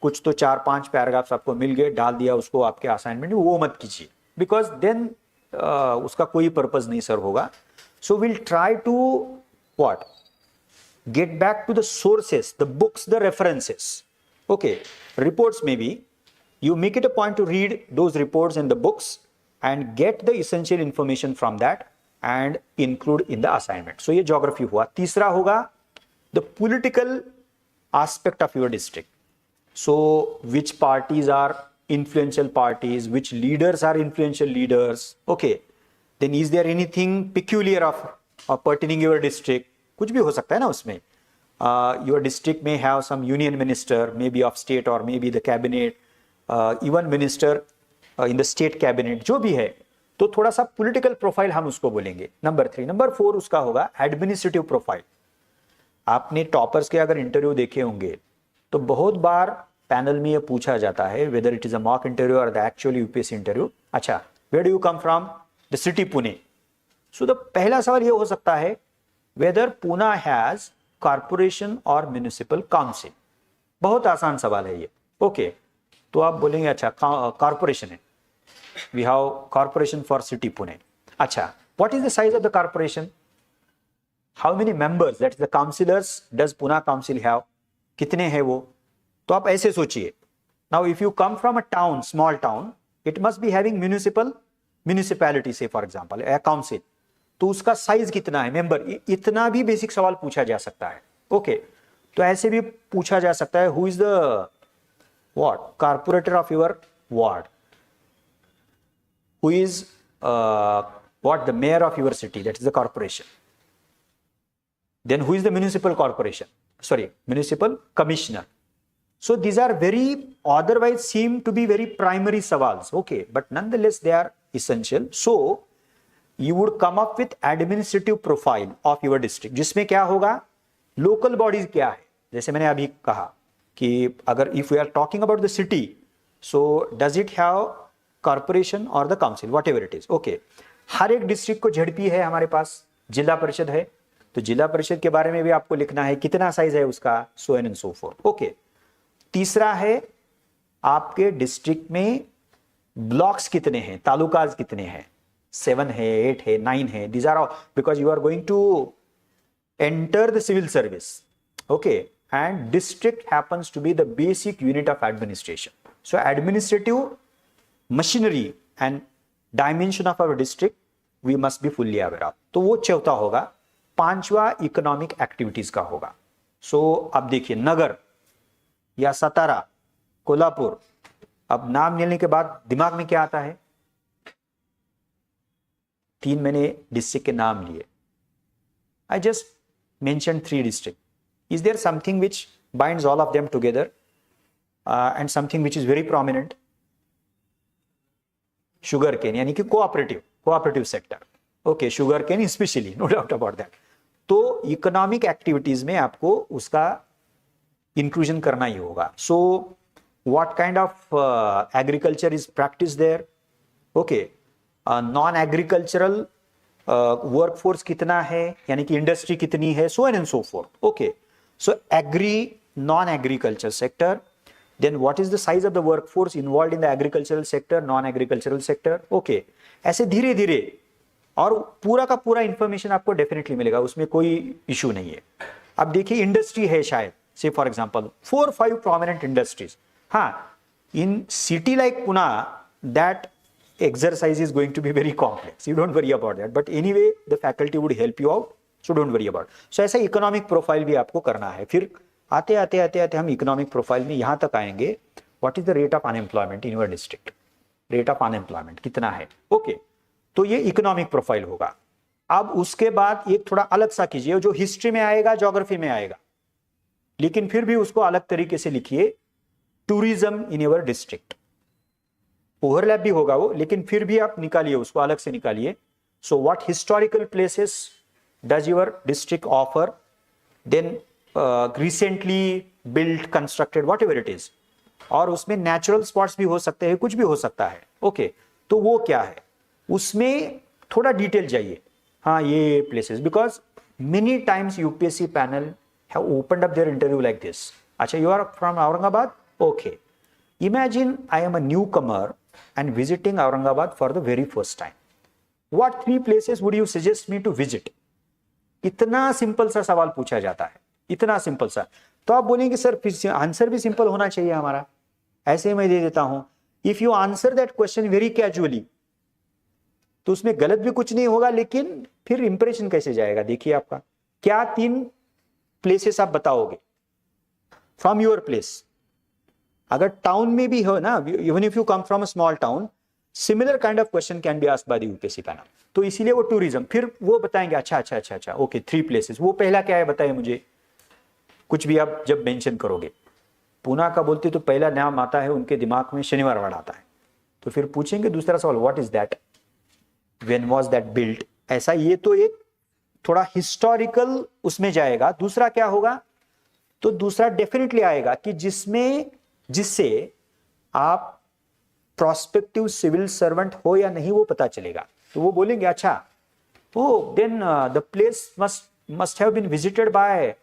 A: कुछ तो 4-5 paragraphs आपको मिल गए, डाल दिया उसको आपके असाइनमेंट में, वो मत कीजिए, बिकॉज देन उसका कोई पर्पज नहीं सर्व होगा. So will try to what, get back to the sources, the books, the references. Okay, reports maybe. You make it a point to read those reports and the books and get the essential information from that and include in the assignment. So ये geography हुआ. तीसरा होगा the political aspect of your district. So which parties are influential parties, which leaders are influential leaders. Okay, then is there anything peculiar of pertaining your district? कुछ भी हो सकता है ना उसमें. Your district may have some union minister, maybe of state or maybe the cabinet, even minister in the state cabinet, जो भी है, तो थोड़ा सा political profile हम उसको बोलेंगे. नंबर 3. नंबर 4 उसका होगा administrative profile. आपने टॉपर्स के अगर इंटरव्यू देखे होंगे तो बहुत बार पैनल में ये पूछा जाता है, whether it is a mock interview or the actual UPSC interview. अच्छा, where do you come from? The city Pune. So the पहला सवाल ये हो सकता है, whether Pune has corporation or municipal council. बहुत आसान सवाल है ये. ओके, तो आप बोलेंगे अच्छा कॉर्पोरेशन है, we have corporation for city Pune. अच्छा, what is the size of the corporation, how many members, that is the councillors does Pune council have, कितने हैं वो. तो आप ऐसे सोचिए. Now if you come from a town, small town, it must be having municipality say for example a council, तो उसका size कितना है, मेंबर, इतना भी बेसिक सवाल पूछा जा सकता है. ओके, तो ऐसे भी पूछा जा सकता है, who is the what corporator of your ward, who is what the mayor of your city, that is the corporation. Then who is the municipal corporation, sorry municipal commissioner. So these are very otherwise seem to be very primary savals, okay, but nonetheless they are essential. So you would come up with administrative profile of your district, जिसमें क्या होगा, local bodies क्या है, जैसे मैंने अभी कहा कि अगर if we are talking about the city, so does it have corporation or the council, whatever it is. okay, हर एक डिस्ट्रिक्ट को झड़पी है हमारे पास, जिला परिषद है, तो जिला परिषद के बारे में भी आपको लिखना है, कितना साइज है उसका, so on and so forth. Okay, तीसरा है आपके डिस्ट्रिक्ट में ब्लॉक्स कितने हैं, तालुकाज कितने हैं, 7 है, 8 है, 9 है. These are all because you are going to enter the civil service. Okay, and district happens to be the basic unit of administration. So administrative machinery and dimension of our district we must be fully aware of. तो वो चौथा होगा. पांचवा economic activities का होगा. सो अब देखिए, नगर या सतारा, कोल्हापुर, अब नाम लेने के बाद दिमाग में क्या आता है, 3 मैंने डिस्ट्रिक्ट के नाम लिए. I just mention 3 district. Is there something which binds all of them together and something which is very prominent? Sugar cane, यानी कि cooperative sector. Okay, sugar cane specially, no doubt about that. तो economic activities में आपको उसका inclusion करना ही होगा. So what kind of agriculture is practice there. Okay, non agricultural workforce कितना है, यानी कि इंडस्ट्री कितनी है, so and so forth. Okay, so agri, non agriculture sector, then what is the size of the workforce involved in the agricultural sector, non agricultural sector. Okay, ऐसे धीरे धीरे, और पूरा का पूरा इंफॉर्मेशन आपको डेफिनेटली मिलेगा, उसमें कोई इशू नहीं है. अब देखिए, इंडस्ट्री है शायद, say for example 4-5 prominent industries. In city like Pune, that exercise is going to be very complex. You don't worry about that. But anyway, the faculty would help you out. So don't worry about it. So ऐसा economic profile भी आपको करना है. फिर आते आते हम economic profile में यहाँ तक आएंगे. What is the rate of unemployment in your district? Rate of unemployment कितना है? Okay. तो ये economic profile होगा. अब उसके बाद एक थोड़ा अलग सा कीजिए, जो हिस्ट्री में आएगा, ज्योग्राफी में आएगा. लेकिन फिर भी उसको अलग तरीके से लिखिए, tourism in your district. Overlap भी होगा वो, लेकिन फिर भी आप निकालिए, उसको अलग से निकालिए। So what historical places does your district offer, then recently build, constructed, whatever it is, और उसमें नेचुरल स्पॉट्स भी हो सकते हैं, कुछ भी हो सकता है। ओके तो वो क्या है, उसमें थोड़ा डिटेल चाहिए। हाँ ये places, because many times UPSC panel have opened up their interview like this. अच्छा, you are from Aurangabad, okay, imagine I am a newcomer and visiting Aurangabad for the very first time. What 3 places would you suggest me to visit? इतना simple सा सवाल पूछा जाता है, इतना simple सा। तो आप बोलेंगे सर आंसर भी सिंपल होना चाहिए हमारा, ऐसे ही मैं दे देता हूं। If you answer that question very casually तो उसमें गलत भी कुछ नहीं होगा, लेकिन फिर इंप्रेशन कैसे जाएगा? देखिए आपका क्या 3 प्लेसेस आप बताओगे फ्रॉम योर प्लेस। अगर टाउन में भी हो ना, even if you come from a small town, similar kind of question can be asked by the UPSC panel. तो इसीलिए वो टूरिज्म, फिर वो बताएंगे अच्छा ओके 3 प्लेसेस। वो पहला क्या है बताइए मुझे, कुछ भी आप जब मेंशन करोगे। पूना का बोलते तो पहला नाम आता है उनके दिमाग में शनिवार वाला आता है, तो फिर पूछेंगे दूसरा सवाल, what is that, when was that built, ऐसा। ये तो एक थोड़ा हिस्टोरिकल उसमें जाएगा। दूसरा क्या होगा, तो दूसरा डेफिनेटली आएगा कि जिससे आप प्रोस्पेक्टिव सिविल सर्वेंट हो या नहीं वो पता चलेगा। तो वो बोलेंगे अच्छा oh then the place must have been visited by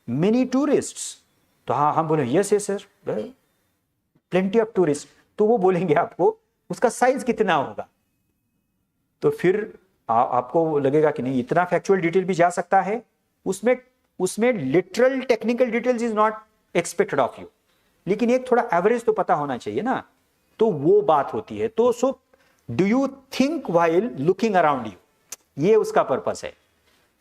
A: many tourists. तो हाँ हम बोले yes sir, plenty of tourist. तो वो बोलेंगे आपको उसका साइज कितना होगा। तो फिर आपको लगेगा कि नहीं, इतना फैक्चुअल डिटेल भी जा सकता है उसमें literal technical details is not expected of you, लेकिन एक थोड़ा एवरेज तो पता होना चाहिए ना। तो वो बात होती है। तो so do you think while looking around you, ये उसका पर्पस है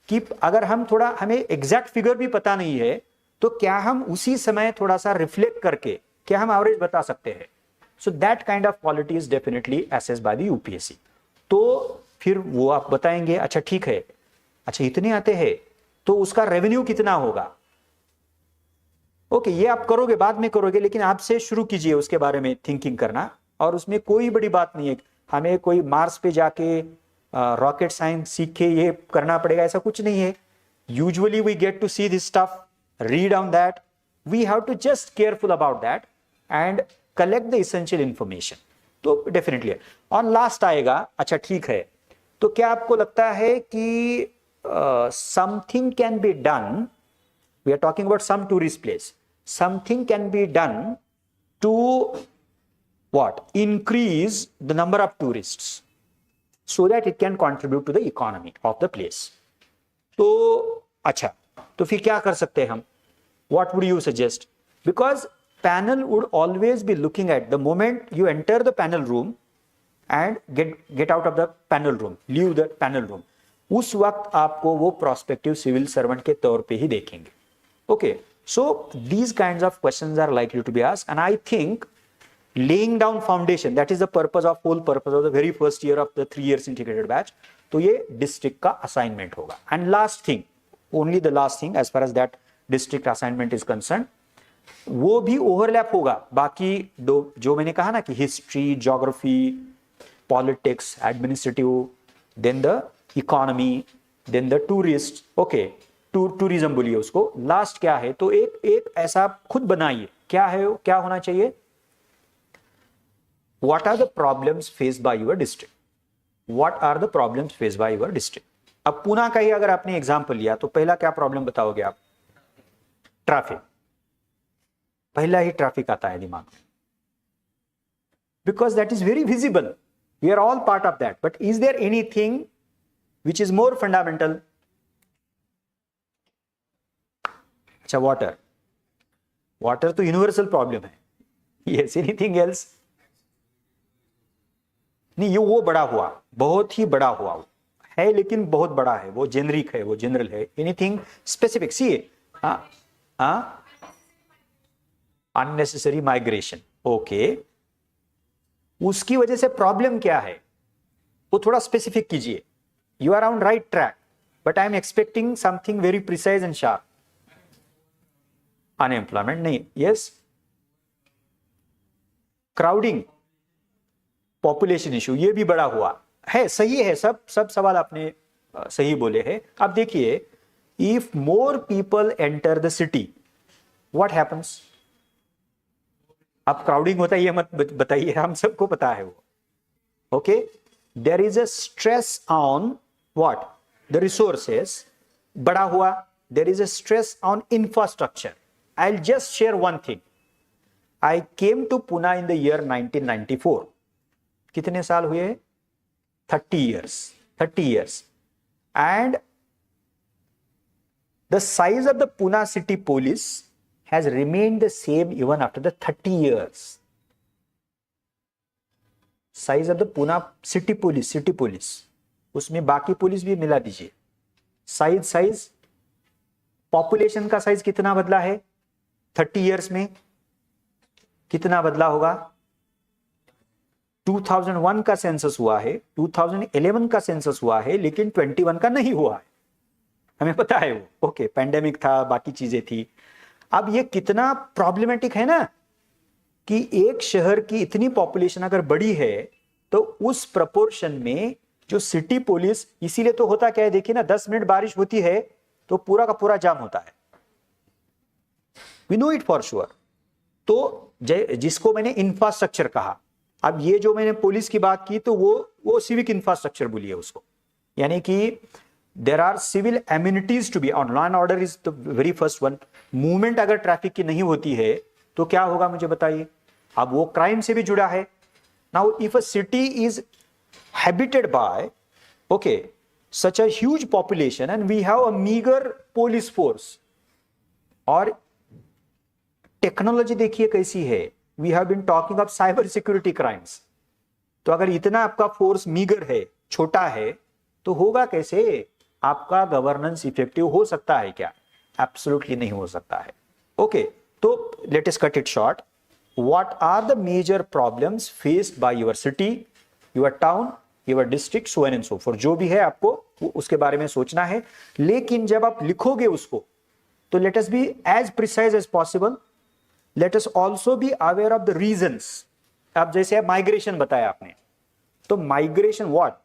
A: कि अगर हमें एग्जैक्ट फिगर भी पता नहीं है तो क्या हम उसी समय थोड़ा सा रिफ्लेक्ट करके क्या हम एवरेज बता सकते हैं। So that kind of quality is definitely assessed by the UPSC. तो फिर वो आप बताएंगे अच्छा ठीक है, अच्छा इतने आते हैं तो उसका रेवेन्यू कितना होगा। ओके ये आप करोगे, बाद में करोगे, लेकिन आपसे शुरू कीजिए उसके बारे में थिंकिंग करना। और उसमें कोई बड़ी बात नहीं है, हमें कोई मार्स पे जाके रॉकेट साइंस सीख के ये करना पड़ेगा, ऐसा कुछ नहीं है। Usually we get to see this stuff, read on that, we have to just careful about that and collect the essential information. तो डेफिनेटली और लास्ट आएगा अच्छा ठीक है, तो क्या आपको लगता है कि something can be done, we are talking about some tourist place, something can be done to what, increase the number of tourists so that it can contribute to the economy of the place. तो अच्छा तो फिर क्या कर सकते हैं हम, what would you suggest, because panel would always be looking at the moment you enter the panel room and get out of the panel room, leave the panel room, उस वक्त आपको वो prospective civil servant के तौर पे ही देखेंगे। Okay, so these kinds of questions are likely to be asked, and I think laying down foundation, that is the whole purpose of the very first year of the 3 years integrated batch. तो ये district का assignment होगा। And last thing, only the last thing as far as that district assignment is concerned, वो भी overlap होगा बाकी जो मैंने कहा ना कि history, geography, politics, administrative, then the economy, then the tourists, okay, tourism बोलिए उसको। लास्ट क्या है, तो एक ऐसा खुद बनाइए, क्या है, क्या होना चाहिए, what are the problems faced by your district, what are the problems faced by your district. अब पुणे का ही अगर आपने एग्जांपल लिया तो पहला क्या प्रॉब्लम बताओगे आप, ट्रैफिक, पहला ही ट्रैफिक आता है दिमाग में, because that is very visible, we are all part of that, but is there anything which is more fundamental. अच्छा वाटर तो यूनिवर्सल प्रॉब्लम है, यस, एनीथिंग एल्स नहीं, ये वो बड़ा हुआ, बहुत ही बड़ा हुआ है, लेकिन बहुत बड़ा है, वो जेनरिक है, वो जनरल है, एनीथिंग स्पेसिफिक, सी अननेसेसरी माइग्रेशन, ओके, उसकी वजह से प्रॉब्लम क्या है वो थोड़ा स्पेसिफिक कीजिए। You are on right track, but I am expecting something very precise and sharp. Unemployment नहीं, यस, क्राउडिंग, पॉपुलेशन इशू, ये भी बड़ा हुआ है, सही है, सब सवाल आपने सही बोले हैं। अब देखिए, if more people enter the city, what happens? अब क्राउडिंग होता है ये मत बताइए, हम सबको पता है वो। Okay, there is a stress on what, the resources, बड़ा हुआ, there is a stress on infrastructure. I will just share one thing, I came to Pune in the year 1994, कितने साल हुए? 30 years, 30 years, and the size of the Pune city police has remained the same even after the 30 years. Size of the Pune city police, उसमें बाकी police भी मिला दीजिए, size population का size कितना बदला है 30 years में? कितना बदला होगा? 2001 का सेंसस हुआ है, 2011 का सेंसस हुआ है, लेकिन 21 का नहीं हुआ है, हमें पता है वो। ओके, पैंडेमिक था, बाकी चीजें थी। अब ये कितना प्रॉब्लमेटिक है ना, कि एक शहर की इतनी पॉपुलेशन अगर बड़ी है तो उस प्रपोर्शन में जो सिटी पुलिस, इसीलिए तो होता क्या है, देखिए ना, 10 मिनट बारिश होती है तो पूरा का पूरा जाम होता है, we know it for sure. तो जिसको मैंने इंफ्रास्ट्रक्चर कहा, अब ये जो मैंने पुलिस की बात की तो वो सिविक इंफ्रास्ट्रक्चर बोलिए उसको, यानी कि there are civil amenities to be on, law and order is the very first one. Movement अगर ट्रैफिक की नहीं होती है तो क्या होगा मुझे बताइए? अब वो क्राइम से भी जुड़ा है। Now if a city is habited by okay such a huge population and we have a meagre police force, और टेक्नोलॉजी देखिए कैसी है, we have been talking of cyber security crimes, तो अगर इतना आपका फोर्स मीगर है, छोटा है, तो होगा कैसे? आपका गवर्नेंस इफेक्टिव हो सकता है क्या? एब्सोल्युटली नहीं हो सकता है। ओके, तो let us cut it short. What are the major problems faced by your city, your town, your district, so and so for, जो भी है आपको उसके बारे में सोचना है। लेकिन जब आप लिखोगे उसको तो let us be as precise as possible, let us also be aware of the reasons. अब जैसे माइग्रेशन बताया आपने, तो migration, what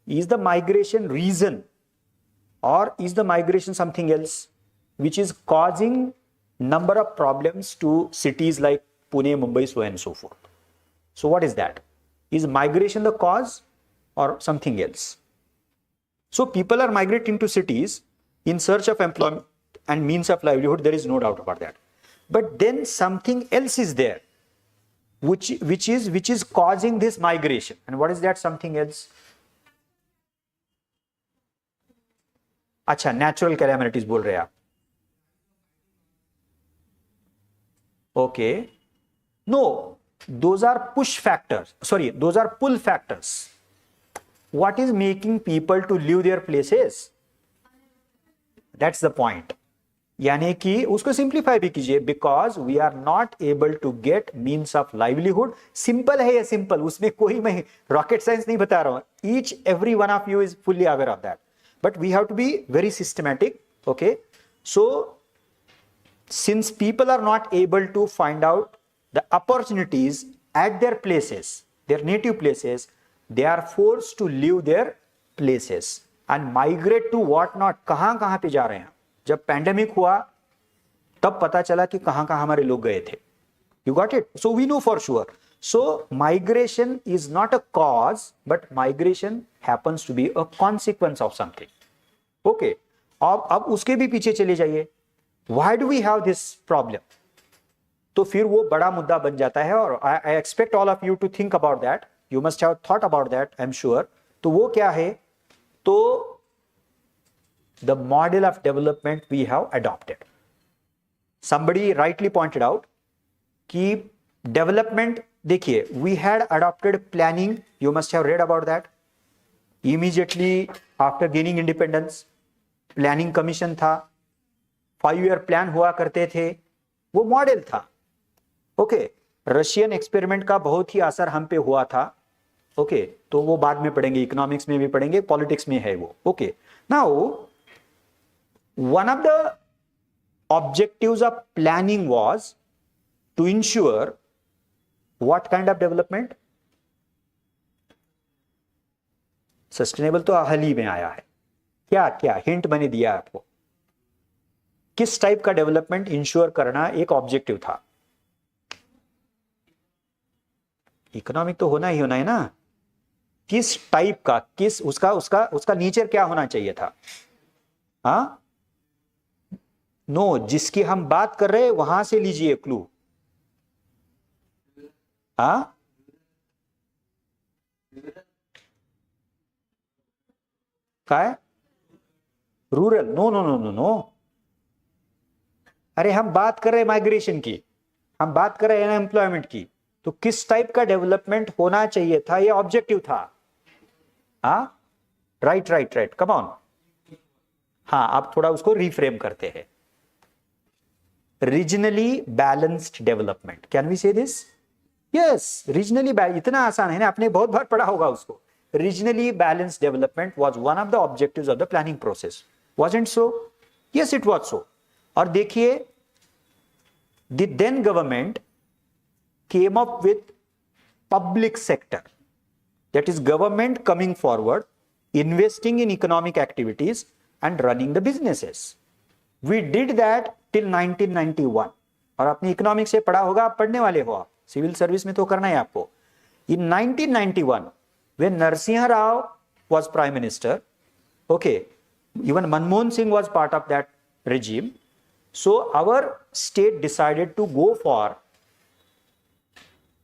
A: is the migration reason or is the migration something else which is causing number of problems to cities like Pune, Mumbai, so and so forth? So what is that? Is migration the cause or something else? So people are migrating to cities in search of employment and means of livelihood, there is no doubt about that, but then something else is there which is causing this migration, and what is that something else? अच्छा, natural calamities बोल रहे हैं आप। Okay, no, those are push factors, sorry those are pull factors. What is making people to leave their places? That's the point. यानी कि उसको simplify भी कीजिए, because we are not able to get means of livelihood. Simple है ये, simple, उसमें कोई मैं रॉकेट साइंस नहीं बता रहा हूं, each every one of you is fully aware of that, but we have to be very systematic. Okay, so since people are not able to find out the opportunities at their places, their native places, they are forced to leave their places and migrate to what not, कहां पे जा रहे हैं। जब pandemic हुआ तब पता चला कि कहां हमारे लोग गए थे। You got it? So we know for sure. So migration is not a cause, but migration happens to be a consequence of something. Okay. अब उसके भी पीछे चले जाइए, why do we have this problem? तो फिर वो बड़ा मुद्दा बन जाता है, और I expect all of you to think about that. You must have thought about that, I'm sure. तो वो क्या है? तो the model of development we have adopted. Somebody rightly pointed out कि डेवलपमेंट, देखिए, we had adopted planning, you must have read about that. Immediately after gaining independence planning commission था, 5 year plan हुआ करते थे, वो मॉडल था। Okay, Russian experiment का बहुत ही असर हम पे हुआ था। ओके, तो वो बाद में पढ़ेंगे, इकोनॉमिक्स में भी पढ़ेंगे, पॉलिटिक्स में है वो। Okay, now one of the objectives of planning was to ensure what kind of development? Sustainable तो हाल ही में आया है, क्या क्या हिंट मैंने दिया आपको, किस टाइप का डेवलपमेंट इंश्योर करना एक ऑब्जेक्टिव था? इकोनॉमिक तो होना ही होना है ना, किस टाइप का, किस उसका उसका उसका नेचर क्या होना चाहिए था? हाँ नो, जिसकी हम बात कर रहे हैं वहां से लीजिए क्लू। हाँ क्या है? Rural? No no no no no, अरे हम बात कर रहे हैं माइग्रेशन की, हम बात कर रहे हैं एम्प्लॉयमेंट की, तो किस टाइप का डेवलपमेंट होना चाहिए था, ये ऑब्जेक्टिव था। हाँ right right right, come on. हाँ आप थोड़ा उसको रिफ्रेम करते हैं, regionally balanced development, can we say this? Yes, regionally, इतना आसान है ना, आपने बहुत बार पढ़ा होगा उसको। Regionally balanced development was one of the objectives of the planning process, wasn't so? Yes it was so. और देखिए, the then government came up with public sector, that is government coming forward, investing in economic activities and running the businesses. We did that till 1991, और आपने economics से पढ़ा होगा, आप पढ़ने वाले हो, आप सिविल सर्विस में तो करना है आपको। In 1991 when Narasimha Rao was prime minister, okay, even Manmohan Singh was part of that regime, so our state decided to go for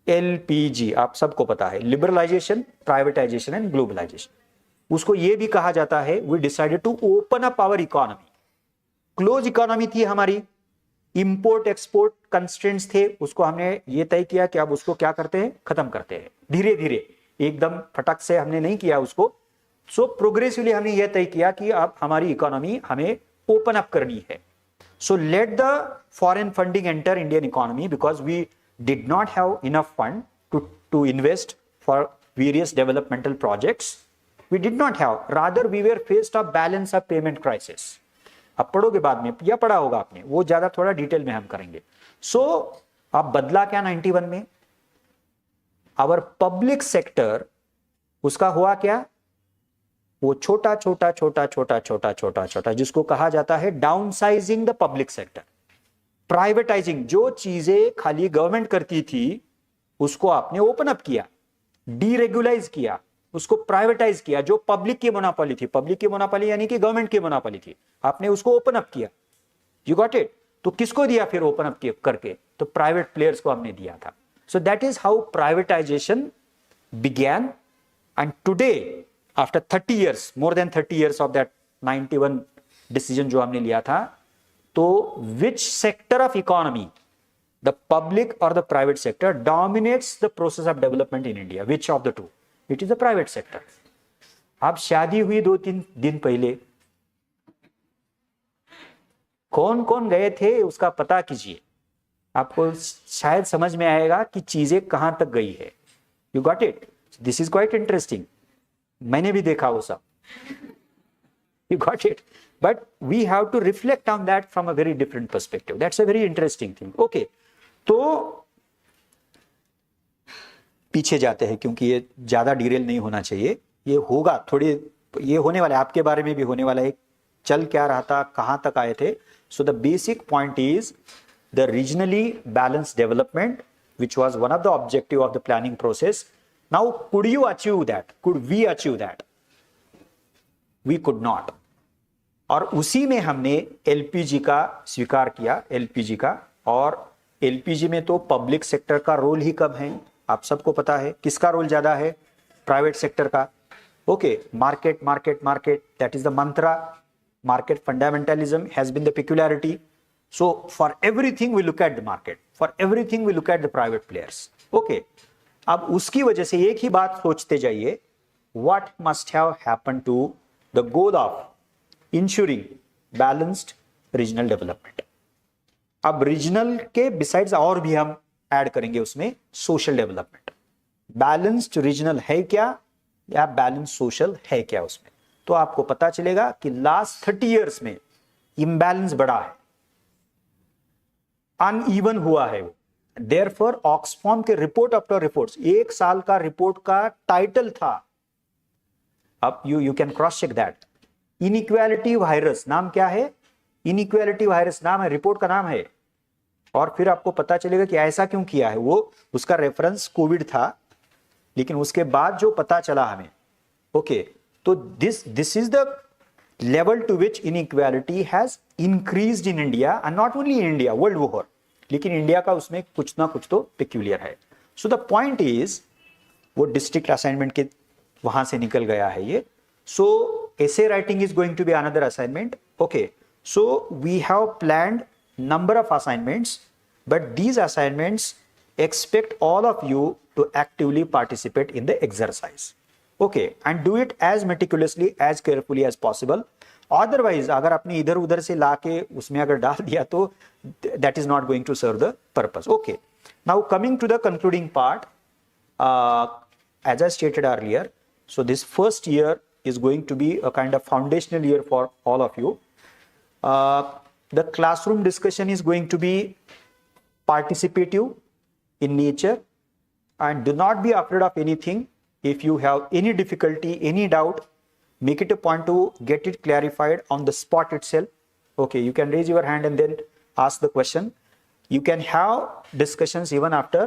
A: LPG, आप सबको पता है, लिबरलाइजेशन, प्राइवेटाइजेशन एंड ग्लोबलाइजेशन। उसको ये भी कहा जाता है, we decided to open up our economy. Close economy थी हमारी, इंपोर्ट एक्सपोर्ट कंस्ट्रेंट्स थे, उसको हमने ये तय किया कि अब उसको क्या करते हैं, खत्म करते हैं धीरे धीरे, एकदम फटक से हमने नहीं किया उसको। सो प्रोग्रेसिवली हमने ये तय किया कि अब हमारी इकोनॉमी हमें ओपन अप करनी है। So let the foreign funding enter Indian economy, because we did not have enough fund to invest for various developmental projects. We did not have, rather we were faced a balance of payment crisis. अब पढ़ोगे बाद में, या पढ़ा होगा आपने, वो ज्यादा थोड़ा डिटेल में हम करेंगे। सो अब बदला क्या 91 में? आवर पब्लिक सेक्टर, उसका हुआ क्या, वो छोटा छोटा छोटा छोटा छोटा छोटा छोटा, जिसको कहा जाता है downsizing the public sector, privatising. जो चीजें खाली गवर्नमेंट करती थी उसको आपने ओपन अप किया, डीरेगुलाइज किया, उसको प्राइवेटाइज किया। जो पब्लिक की मोनोपोली थी, पब्लिक की मोनोपोली यानी कि गवर्नमेंट की मोनोपोली थी, आपने उसको ओपन अप किया। You got it? तो किसको दिया फिर ओपन अप करके? तो प्राइवेट प्लेयर्स को हमने दिया था। So that is how privatization began. And today after 30 years, more than 30 years of that 91 decision जो हमने लिया था, तो which sector of economy, the public और the private sector, dominates the process of development in India? Which of the two? It is the private sector. अब शादी हुई 2-3 दिन पहले, कौन कौन गए थे उसका पता कीजिए, आपको शायद समझ में आएगा कि चीजें कहां तक गई है। You got it? This is quite interesting, मैंने भी देखा वो सब। You got it? But we have to reflect on that from a very different perspective. That's a very interesting thing. Okay. तो पीछे जाते हैं, क्योंकि ये ज्यादा डिटेल नहीं होना चाहिए। ये होगा थोड़ी, ये होने वाला है, आपके बारे में भी होने वाला है, चल क्या रहा था, कहां तक आए थे। So the basic point is the regionally balanced development, which was one of the objective of the planning process. Now, could you achieve that? Could we achieve that? We could not. और उसी में हमने LPG का स्वीकार किया, LPG का। और LPG में तो पब्लिक सेक्टर का रोल ही कम है, आप सबको पता है। किसका रोल ज्यादा है? प्राइवेट सेक्टर का। Okay, market market market, that is the mantra. Market fundamentalism has been the peculiarity. So for everything we look at the market, for everything we look at the private players. Okay, अब उसकी वजह से एक ही बात सोचते जाइए, what must have happen to the goal of ensuring balanced regional development. अब रीजनल के बिसाइड्स और भी हम ऐड करेंगे उसमें सोशल डेवलपमेंट। बैलेंस्ड रीजनल है क्या, या बैलेंस सोशल है क्या उसमें? तो आपको पता चलेगा कि लास्ट 30 years में इम्बैलेंस बढ़ा है। अनइवन हुआ है वो। देयरफॉर ऑक्सफॉर्म के रिपोर्ट आफ्टर रिपोर्ट्स, 1 साल का रिपोर्ट का टाइटल था, अब you can cross check that, inequality virus. नाम क्या है? इनइक्वालिटी वायरस नाम है, रिपोर्ट का नाम है। और फिर आपको पता चलेगा कि ऐसा क्यों किया है। वो उसका रेफरेंस कोविड था, लेकिन उसके बाद जो पता चला हमें, ओके, तो this is the level to which inequality has increased in India, and not only in India, world over. लेकिन इंडिया का उसमें कुछ ना कुछ तो पेक्यूलियर है। सो द पॉइंट इज, वो डिस्ट्रिक्ट असाइनमेंट के वहां से निकल गया है ये। सो essay writing is going to be another assignment. Okay, so we have planned number of assignments, but these assignments expect all of you to actively participate in the exercise. Okay, and do it as meticulously, as carefully as possible. Otherwise, अगर आपने इधर उधर से लाके उसमें अगर डाल दिया तो that is not going to serve the purpose. Okay, now coming to the concluding part, as I stated earlier, so this first year is going to be a kind of foundational year for all of you. The classroom discussion is going to be participative in nature, and do not be afraid of anything. If you have any difficulty, any doubt, make it a point to get it clarified on the spot itself. Okay, you can raise your hand and then ask the question. You can have discussions even after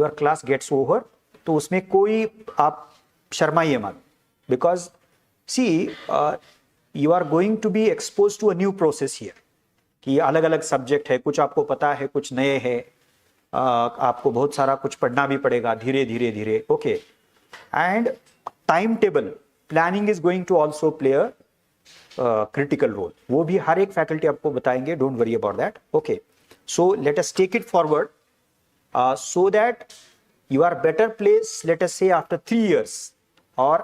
A: your class gets over. तो उसमें कोई आप शर्माइए मत, because see, you are going to be exposed to a new process here, कि अलग अलग subject है, कुछ आपको पता है, कुछ नए हैं, आपको बहुत सारा कुछ पढ़ना भी पड़ेगा धीरे धीरे धीरे। Okay, and time table planning is going to also play a critical role. वो भी हर एक फैकल्टी आपको बताएंगे, don't worry about that. Okay, so let us take it forward so that you are better placed, let us say after 3 years, or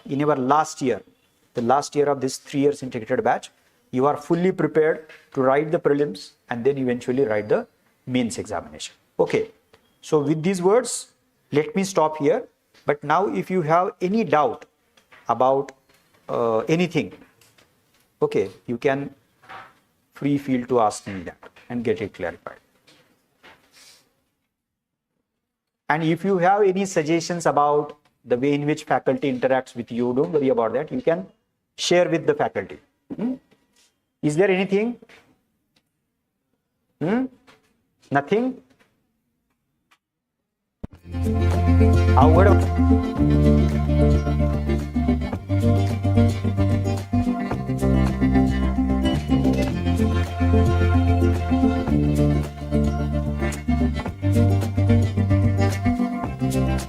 A: in your last year, the last year of this 3 years integrated batch, you are fully prepared to write the prelims and then eventually write the mains examination. Okay, so with these words, let me stop here. But now if you have any doubt about anything, okay, you can free feel to ask me that and get it clarified. And if you have any suggestions about the way in which faculty interacts with you, don't worry about that. You can share with the faculty. Is there anything? Nothing? How would